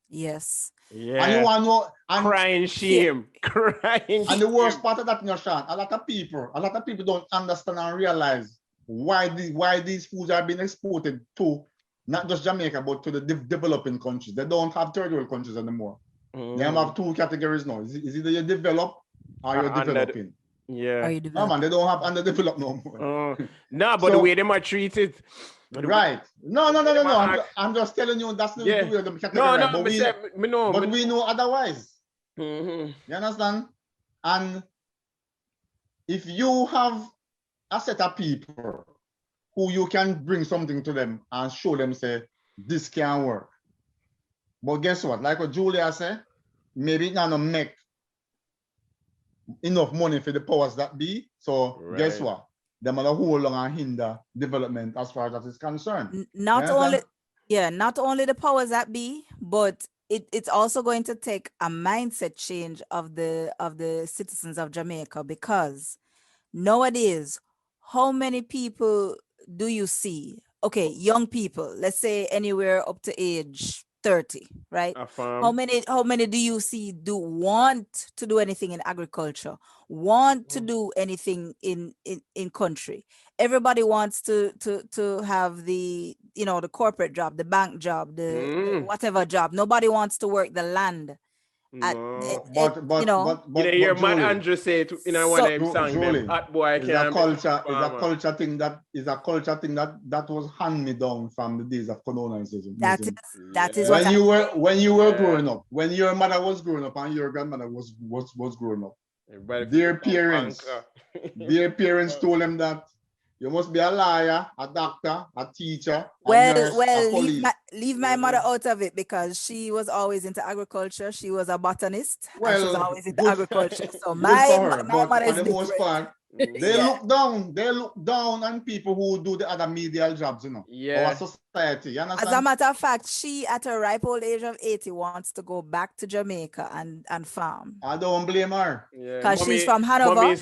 Yes. Yeah. And you want to know, crying shame. And the worst part of that, Sean, a lot of people don't understand and realize why these foods are being exported to not just Jamaica, but to the developing countries. They don't have third world countries anymore. They have two categories now. Is either you develop or you're developing. Yeah. No, man, they don't have underdeveloped no more. No, but the way they might treat it. Right. No. I'm just telling you that's the way of the category. But we know otherwise. You understand? And if you have a set of people who you can bring something to them and show them, say, this can work. But guess what? Like what Julia said, maybe it not make enough money for the powers that be. So guess what? Them are the whole long and hinder development as far as that is concerned. Not only the powers that be, but it's also going to take a mindset change of the citizens of Jamaica, because nowadays, how many people do you see? Okay, young people, let's say anywhere up to age 30, right? How many do you see do want to do anything in agriculture, want to do anything in country? Everybody wants to have the, you know, the corporate job, the bank job, the whatever job. Nobody wants to work the land. Hear Matt Andrew say it in one of them songs, "Hot boy is a culture thing that was hand me down from the days of colonialism. That is when you were growing up, when your mother was growing up and your grandmother was growing up, their parents told them that you must be a lawyer, a doctor, a teacher, a nurse, a police. Leave my mother out of it, because she was always into agriculture. She was a botanist. And she was always into agriculture. So my mother is for the most part, they look down on people who do the other medial jobs, you know. Our society. You understand? As a matter of fact, she at a ripe old age of 80 wants to go back to Jamaica and farm. I don't blame her. Because she's from Hanover.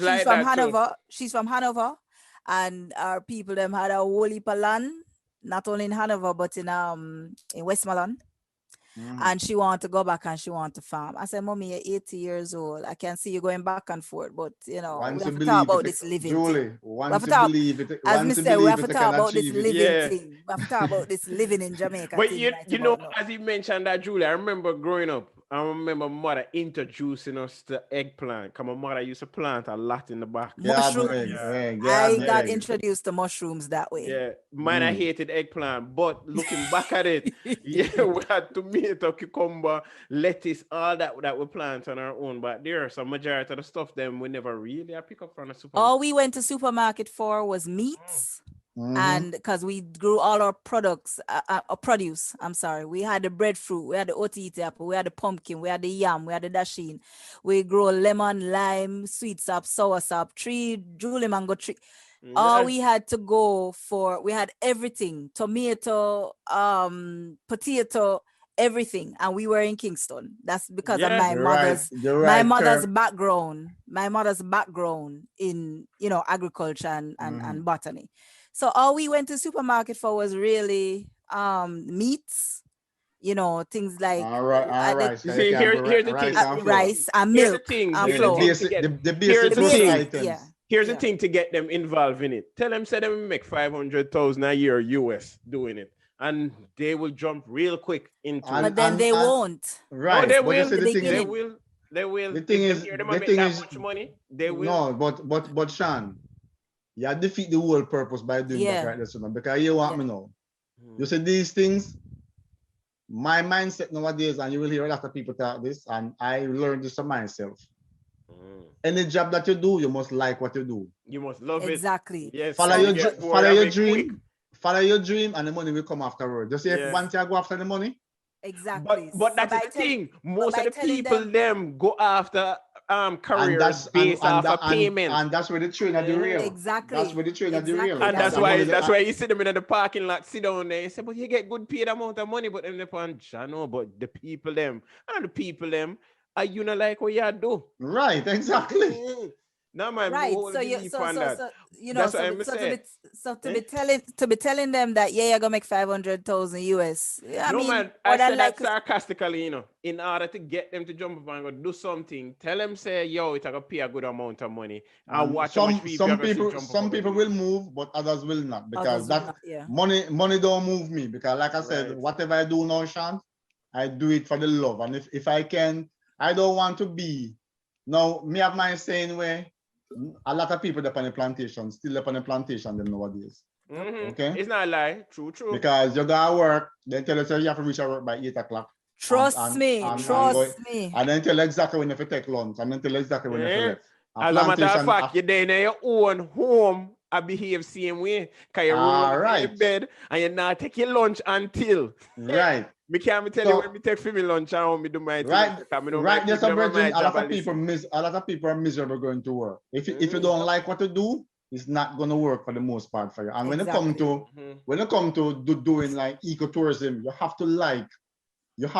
She's from Hanover. And our people them had a whole heap of land, not only in Hanover, but in Westmoreland. And she want to go back and she want to farm. I said, Mommy, you're 80 years old. I can see you going back and forth, but you know, we have to talk about this living thing. We have to talk about this living thing. We have to talk about this living in Jamaica. But you know, as he mentioned that, Julie, I remember growing up, I remember mother introducing us to eggplant. Because my mother used to plant a lot in the back. Mushrooms. I got introduced to mushrooms that way. Yeah, mine I hated eggplant, but looking back at it, we had tomato, cucumber, lettuce, all that we plant on our own. But there are some majority of the stuff them we never really pick up from the supermarket. All we went to supermarket for was meats. And because we grew all our produce, we had the breadfruit, we had the otite apple, we had the pumpkin, we had the yam, we had the dasheen. We grow lemon, lime, sweet sap, sour sap, tree, Julie mango tree. All we had to go for, we had everything, tomato, potato, everything, and we were in Kingston. That's because of my mother's background. My mother's background in, you know, agriculture and botany. So all we went to supermarket for was really meats, you know, things like here's the thing. Rice and milk and flour. Here's the thing to get them involved in it. Tell them, say them make $500,000 a year US doing it, and they will jump real quick into it. But then they won't. Right. Oh, they will. They will. The thing is, much money. They will. No, but Sean, you defeat the whole purpose by doing that right this one. Because you want me know. You say these things, my mindset nowadays, and you will hear a lot of people talk this, and I learned this from myself. Any job that you do, you must like what you do. You must love it. Exactly. Yes. Follow your dream. Follow your dream, and the money will come afterward. Just say if once you go after the money. Exactly. But that's the thing. Most of the people them go after careers based off of payment. And that's where the trainer derail. Exactly. That's where the trainer derail. And that's why you see them in the parking lot, sit down there, you say, but you get good paid amount of money, but them upon channel, but the people them are you not like what you do. Right, exactly. No man, right. So you know, to be telling them that you're gonna make 500,000 US. I mean, man, I said that sarcastically, you know, in order to get them to jump up and go do something. Tell them say, yo, it's gonna pay a good amount of money. And watch some people will move, but others will not, because money don't move me. Because like I said, whatever I do now, Sean, I do it for the love. And if I can, I don't want to be. Now, me have my saying way. A lot of people up on the plantation, still up on the plantation them nowadays. Okay? It's not a lie. True. Because you gotta work, then tell us you have to reach your work by 8 o'clock. Trust me. And then tell you exactly when you have to take lunch, and then tell you exactly when you have to rest. As a matter of fact, you're there in your own home I behave same way. Cause you roll over in Right. bed and you not take your lunch until. Right. Me can't tell you when So me take for me lunch and when me do my thing. right, I know my right. There's people a them are my brethren, a job lot and of people listen. a lot of people are miserable going to work. If you don't like what to do, it's not gonna work for the most part for you. And when it come to doing like ecotourism, you have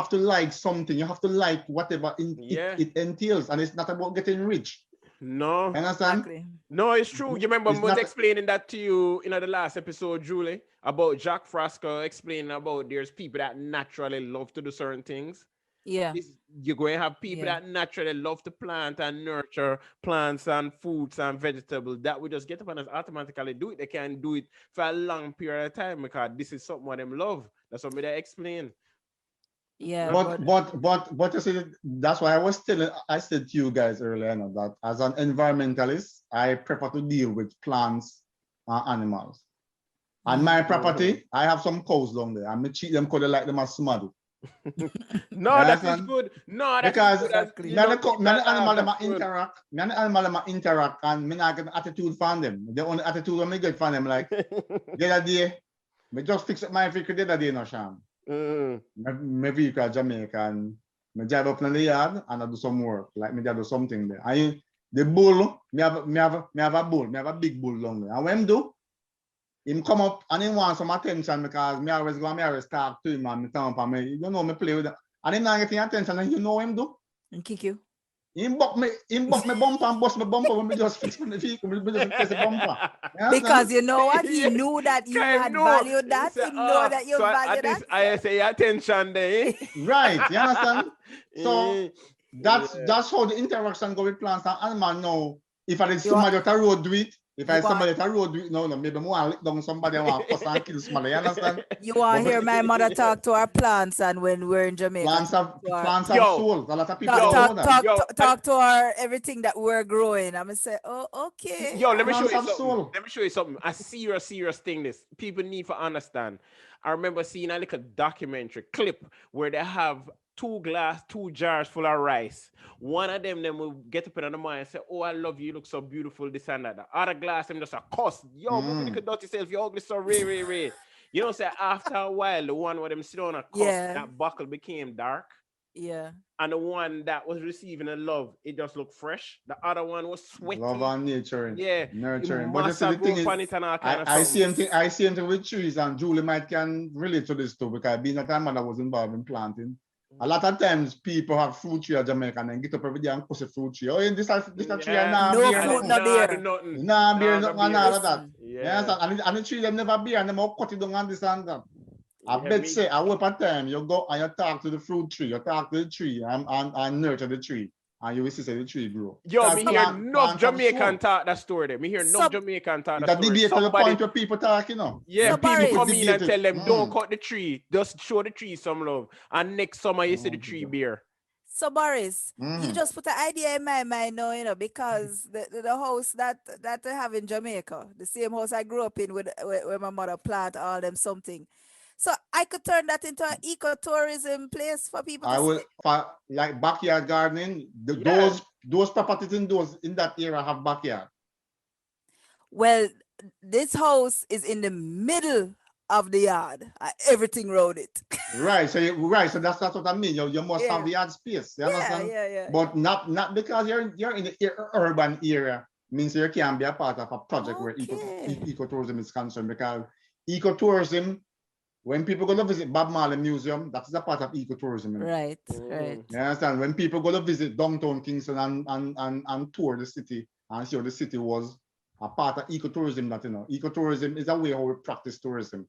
to like something, you have to like whatever it entails, and it's not about getting rich. No. Understand? Exactly. No, it's true. You remember I It's was not explaining that to you in the last episode, Julie, about Jack Frasco explaining about there's people that naturally love to do certain things. Yeah. You're going to have people Yeah. that naturally love to plant and nurture plants and fruits and vegetables that we just get up and just automatically do it. They can do it for a long period of time because this is something what them love. That's what they explain. Yeah, but you see, that's why I said to you guys earlier, that as an environmentalist, I prefer to deal with plants and animals. On my property, I have some cows down there. I'm treat them because they like them as smart. No, that is good. No, that because is good. Exactly. me and animal them interact. Me and animal them interact, and me not get attitude from them. The only attitude I get from them, like the other day, me just fix up my vehicle the other day, no sham. My vehicle Jamaica, and me drive up in the yard and I do some work. Like me do something there. And the bull, me have a bull, me have a big bull down there. And when him do, him come up and he want some attention because me always talk to him and me tell him, me play with him. And him not getting attention, and you know him do? And kick you. Him buck me bumper and bust my bumper when me just fix the vehicle, me just fix the bumper. Because you know what? He knew that you had valued that. He know that you so value that. I say attention there. Right, you understand? So that's how the interaction go with plants and animals now. If I did somebody at a road do it, if I somebody at a road do it, no, maybe more lick down somebody and want cuss and kill somebody, you understand? You want to hear my mother talk to our plants, and when we're in Jamaica, plants have souls. A lot of people don't know that. talk to our everything that we're growing. I'm gonna say, oh, okay. Yo, let me show you Plants have something. soul. Let me show you something. A serious thing this people need to understand. I remember seeing a little documentary clip where they have two jars full of rice. One of them will get up in the morning and say, oh, I love you, you look so beautiful, this and that. The other glass, them just a cuss. Yo, move look at yourself, you're ugly, so ray. You know, say after a while, the one where them sit on a cuss, that buckle became dark. Yeah. And the one that was receiving the love, it just looked fresh. The other one was sweaty. Love and nurturing. Yeah. Nurturing. But you see, the thing is, I see him thing with trees, and Julie can relate to this too, because being that my mother was involved in planting. A lot of times people have fruit tree in Jamaica and then get up every day and push a fruit tree. Oh, this tree and no fruit, no beer. Nah, beer, nothing of that. Yes, and the tree them never beer and them all cut it down and this and that. I bet say, I hope at time you go and you talk to the fruit tree, you talk to the tree and nurture the tree. And you will see the tree grow. Yo, me hear no Jamaican talk that story there. Me hear no Jamaican talk that story. Debate to the point where people talk, you know. Yeah, people come in and tell them, don't cut the tree. Just show the tree some love. And next summer, you see the tree bear. So, Boris, you just put an idea in my mind now, you know, because the house that I have in Jamaica, the same house I grew up in where my mother planted all them something. So I could turn that into an ecotourism place for people to see. Like backyard gardening, those properties in that area have backyard. Well, this house is in the middle of the yard. Everything around it. Right. So that's what I mean. You must have the yard space. You understand? Yeah. But not because you're in the urban area means you can be a part of a project where ecotourism is concerned, because ecotourism, when people go to visit Bob Marley Museum, that is a part of ecotourism. Right. You understand? When people go to visit downtown Kingston and tour the city and see how the city was, a part of ecotourism, that, you know, ecotourism is a way how we practice tourism.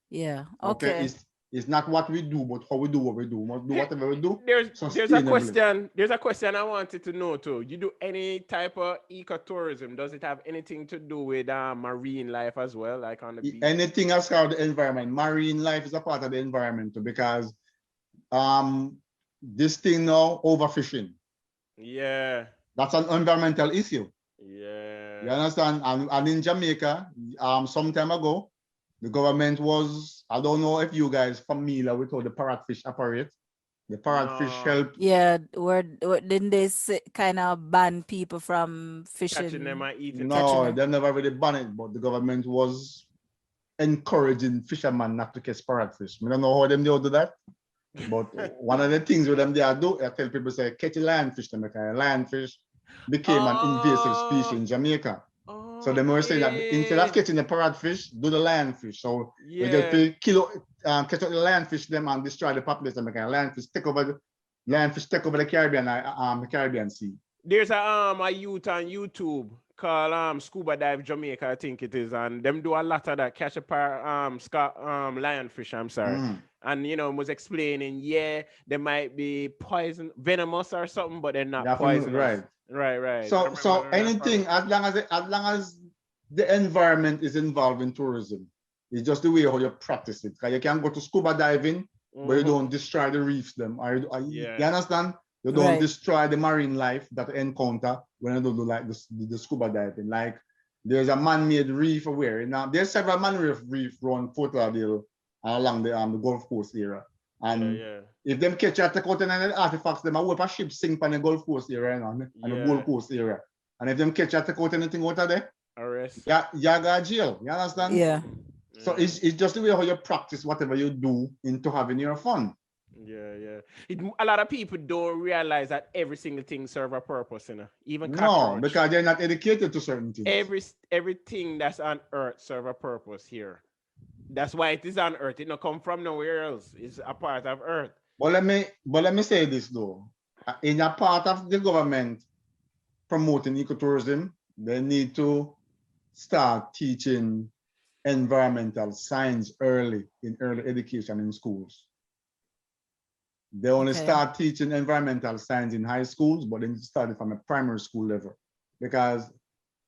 Yeah. Okay. It's not what we do, but how we do what we do. We do whatever we do. There's a question I wanted to know too. You do any type of ecotourism? Does it have anything to do with marine life as well, like on the beach? Anything as far as the environment. Marine life is a part of the environment too, because this thing now, overfishing. Yeah. That's an environmental issue. Yeah. You understand? And in Jamaica, some time ago, the government was, I don't know if you guys familiar with how the parrotfish operate. The parrotfish No, help. Yeah, didn't they kind of ban people from catching them fishing, and eating them. catching No, them? they never really banned it, but the government was encouraging fishermen not to catch parrotfish. I don't know how them they do that, but one of the things with them they do, I tell people say catch a lionfish, them because lionfish became an invasive species Oh, in Jamaica. So they were saying that instead of okay. catching the parrotfish, do the lionfish. So you just Yeah. pay catch up the lionfish them and destroy the population. Because lionfish take over the Caribbean Sea. There's a youth on YouTube called Scuba Dive Jamaica, I think it is, and them do a lot of that. Catch a lionfish, I'm sorry. Mm. And was explaining, yeah, they might be poison venomous or something, but they're not Yeah, poisonous. right. Right. I So remember that part. anything as long as the environment is involved in tourism, it's just the way how you practice it. Because you can go to scuba diving, but you don't destroy the reefs them. You Yeah. understand? You don't destroy the marine life that you encounter when you do like the scuba diving. Like there's a man-made reef where now there's several man-made reef around Fort Lauderdale along the Gulf Coast area. And Yeah. if them catch you take out any artifacts, them a a ship sink on the Gulf Coast area and the Gold Coast area. And if them catch you take out anything out of there, Arrest. you go to jail. You understand? Yeah. So it's just the way how you practice whatever you do into having your fun. Yeah. A lot of people don't realize that every single thing serves a purpose, Even No, cockroach. because they're not educated to certain things. Everything that's on earth serves a purpose here. That's why it is on earth. It don't come from nowhere else. It's a part of earth. But let me say this though. In a part of the government promoting ecotourism, they need to start teaching environmental science early in early education in schools. They only start teaching environmental science in high schools, but then started from a primary school level. Because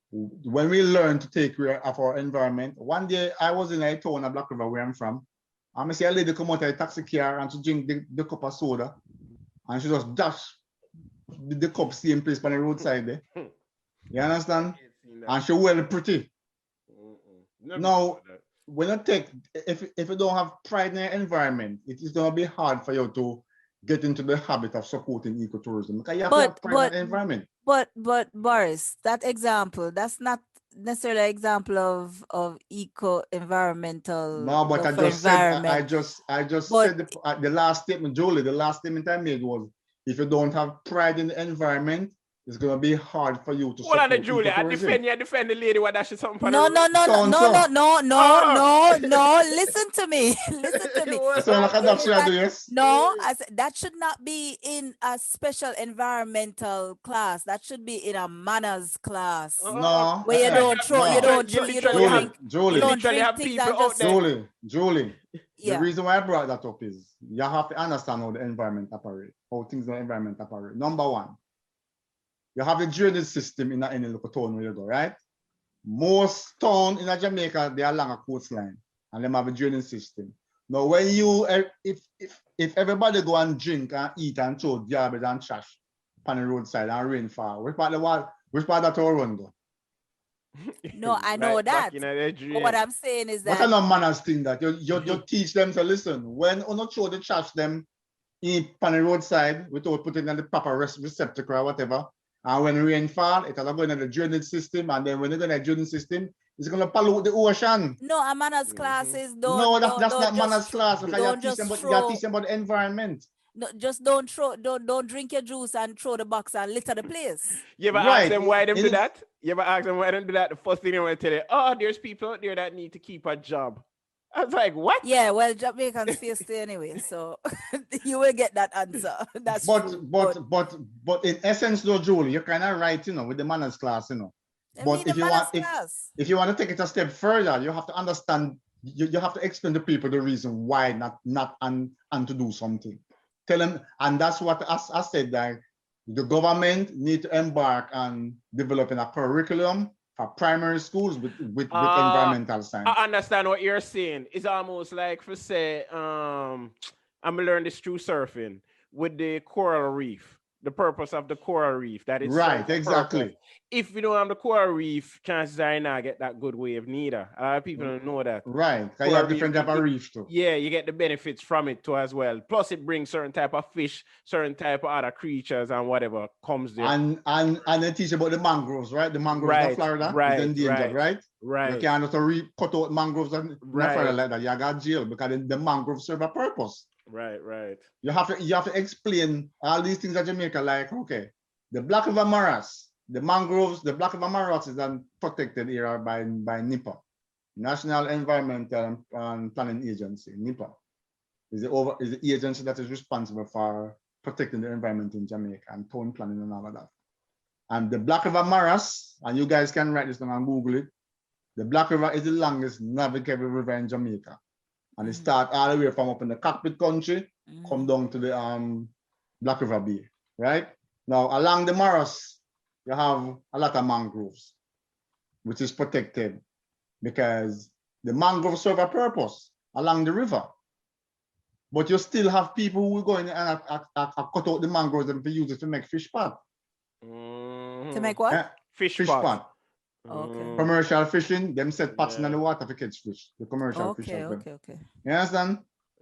when we learn to take care of our environment, one day I was in a town, a Black River where I'm from, and I see a lady come out of a taxi car and to drink the cup of soda, and she just dash the cup same place on the roadside there. You understand? And she well pretty. Now, when you take, if you don't have pride in your environment, it is going to be hard for you to get into the habit of supporting ecotourism because you have to have pride in the environment. But Boris, that example, that's not necessarily an example of environmental. No, but I just said said the last statement, Julie. The last statement I made was, if you don't have pride in the environment, it's gonna be hard for you to support ecotourism. Julie, I defend the lady. What that shit something? No. Listen to me. Listen to me. So like No, that should not be in a special environmental class. That should be in a manners class. No, where you don't drink things and just Julie. The reason why I brought that up is you have to understand how the environment operates, how things in the environment operate. Number one, you have a drainage system in any local town where you go, right? Most towns in Jamaica, they are along a coastline and they have a drainage system. Now, when if everybody go and drink and eat and throw garbage and trash on the roadside and rain fall, which part of that all run go? No, I know that. But what I'm saying is that what kind of manners thing that you teach them to listen. When you not throw the trash them in on the roadside without putting it in the proper receptacle or whatever. And when rain fall, it's going into the drainage system, and then when you go in the drainage system, it's going to pollute the ocean. No, a manners classes don't. No, that's not manners class. Because you're teaching about the environment. No, just don't drink your juice and throw the box and litter the place. You ever ask them why they do that? You ever ask them why they do that? The first thing they want to tell you, oh, there's people out there that need to keep a job. I was like, what? Yeah, well, Jamaicans face it anyway, so you will get that answer. That's true. But in essence, though, Julie, you're kind of right, with the manners class, But if you want to take it a step further, you have to understand. You have to explain to people the reason why not and to do something. Tell them, and that's what I said, that the government need to embark on developing a curriculum for primary schools with environmental science. I understand what you're saying. It's almost like, for say, I'm learning this through surfing with the coral reef. the purpose of the coral reef. That is right, exactly. If you don't have the coral reef, chances are you not get that good wave neither. A lot of people don't know that. Right, because you have different type of reefs too. Yeah, you get the benefits from it too as well. Plus, it brings certain type of fish, certain type of other creatures, and whatever comes there. And they teach about the mangroves, right? The mangroves in Florida is endangered, right? Right. You can't just cut out mangroves in Florida like that. You got jail because the mangroves serve a purpose. Right. You have to explain all these things at Jamaica, like, okay, the Black River Morass, the mangroves, the Black River Morass is a protected area by NEPA, National Environmental and Planning Agency. NEPA is the agency that is responsible for protecting the environment in Jamaica and town planning and all of that. And the Black River Morass, and you guys can write this down and Google it, the Black River is the longest navigable river in Jamaica. And it starts all the way from up in the cockpit country, come down to the Black River Bay, right? Now, along the Morass, you have a lot of mangroves, which is protected because the mangroves serve a purpose along the river. But you still have people who go in and cut out the mangroves and use it to make fish pot. To make what? Fish pot. Okay. Commercial fishing, them set pots in the water to catch fish. The commercial fish. Okay. You understand?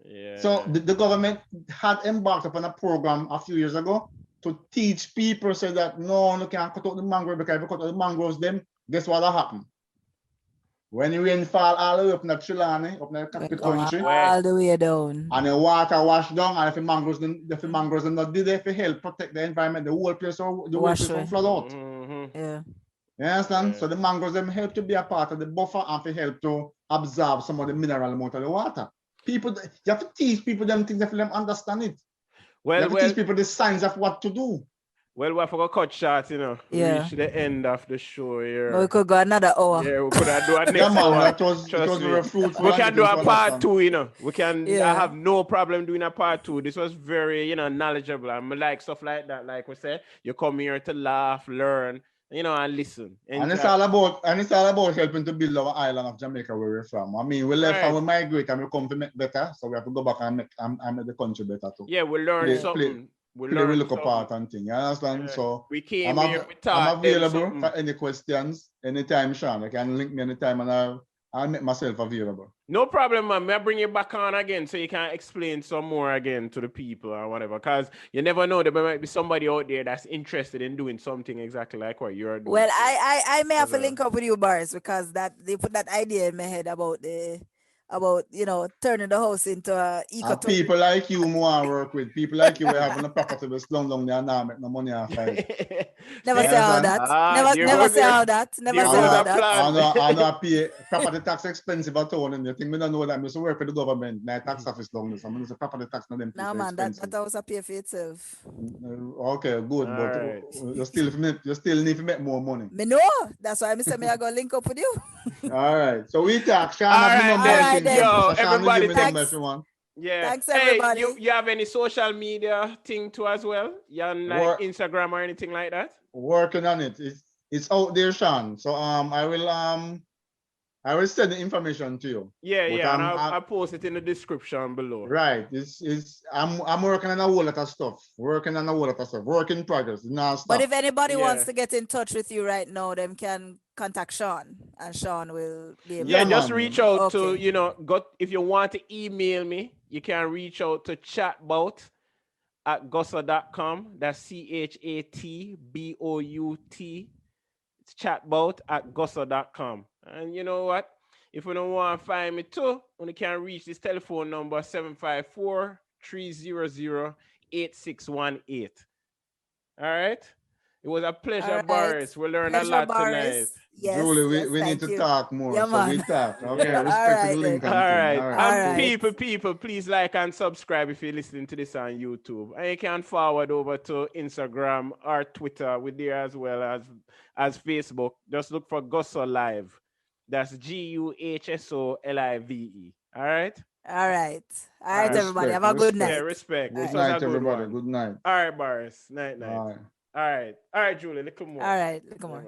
Yeah. So the government had embarked upon a program a few years ago to teach people so that no, you can't cut out the mangrove because if you cut out the mangroves, then guess what will happen? When the rain fall all the way up in the Trelawney, up in the cockpit country, all the way down, and the water wash down, and if the mangroves are not did there to help protect the environment, the whole place will flood out. Yeah. You understand? Yeah. So the mangroves them help to be a part of the buffer and to help to absorb some of the mineral amount of the water. People, you have to teach people them things, to them understand it. You have to teach people the signs of what to do. Well, we have to cut short, reach the end of the show here. But we could go another hour. Yeah, we could do a next hour. It was very fruitful. We can do a part 2, We can, I have no problem doing a part 2. This was very, knowledgeable. And I like stuff like that. Like we said, you come here to laugh, learn, and listen. And it's all about helping to build our island of Jamaica where we're from. I mean, we left and we migrate and we come to make better. So we have to go back and make the country better too. Yeah, we learn something. We look apart and thing. You understand? Yeah. So we came I'm available for any questions anytime, Sean. You can link me anytime and I'll make myself available. No problem, man. I'll bring you back on again so you can explain some more again to the people or whatever. Because you never know, there might be somebody out there that's interested in doing something exactly like what you're doing. Well, I may have to link up with you, Boris, because they put that idea in my head about turning the house into a ecotourism. People like you more work with. People like you will have a property with slum down there and now make no money off it. Never say all that. Never say all that. Never say all that. I know pay property tax expensive at all, and you think me don't know that. I used to work for the government, my tax office down there. So I mean, property tax not them. No man, that house pay for itself. Okay, good, but you still need to make more money. Me know. That's why I say me I go link up with you. All right, so we talk. Sean, yo, everybody, thanks. Yeah. Thanks, everybody. Hey, you have any social media thing too as well? You on like Instagram or anything like that? Working on it. It's out there, Sean. So I will send the information to you. Yeah, and I'll post it in the description below. Right. I'm working on a whole lot of stuff. Work in progress. But if anybody wants to get in touch with you right now, them can contact Sean, and Sean will be able to just reach out to, if you want to email me, you can reach out to chatbout@guhso.com. That's CHATBOUT. It's chatbout@guhso.com. And you know what? If you don't want to find me too, you can reach this telephone number 754-300-8618. All right? It was a pleasure, Boris. We learned a lot tonight. Yes, Julie, we need to talk more. Yeah, so we talk. Okay, respect the link. All right. People, please like and subscribe if you're listening to this on YouTube. And you can forward over to Instagram or Twitter. We're there as well as Facebook. Just look for Guhso Live. That's GUHSOLIVE. All right? All right, everybody. Have a good night. Yeah, respect. Good night, everybody. Good night. All right, Boris. Night. All right, Julie. Look more. All right, look more.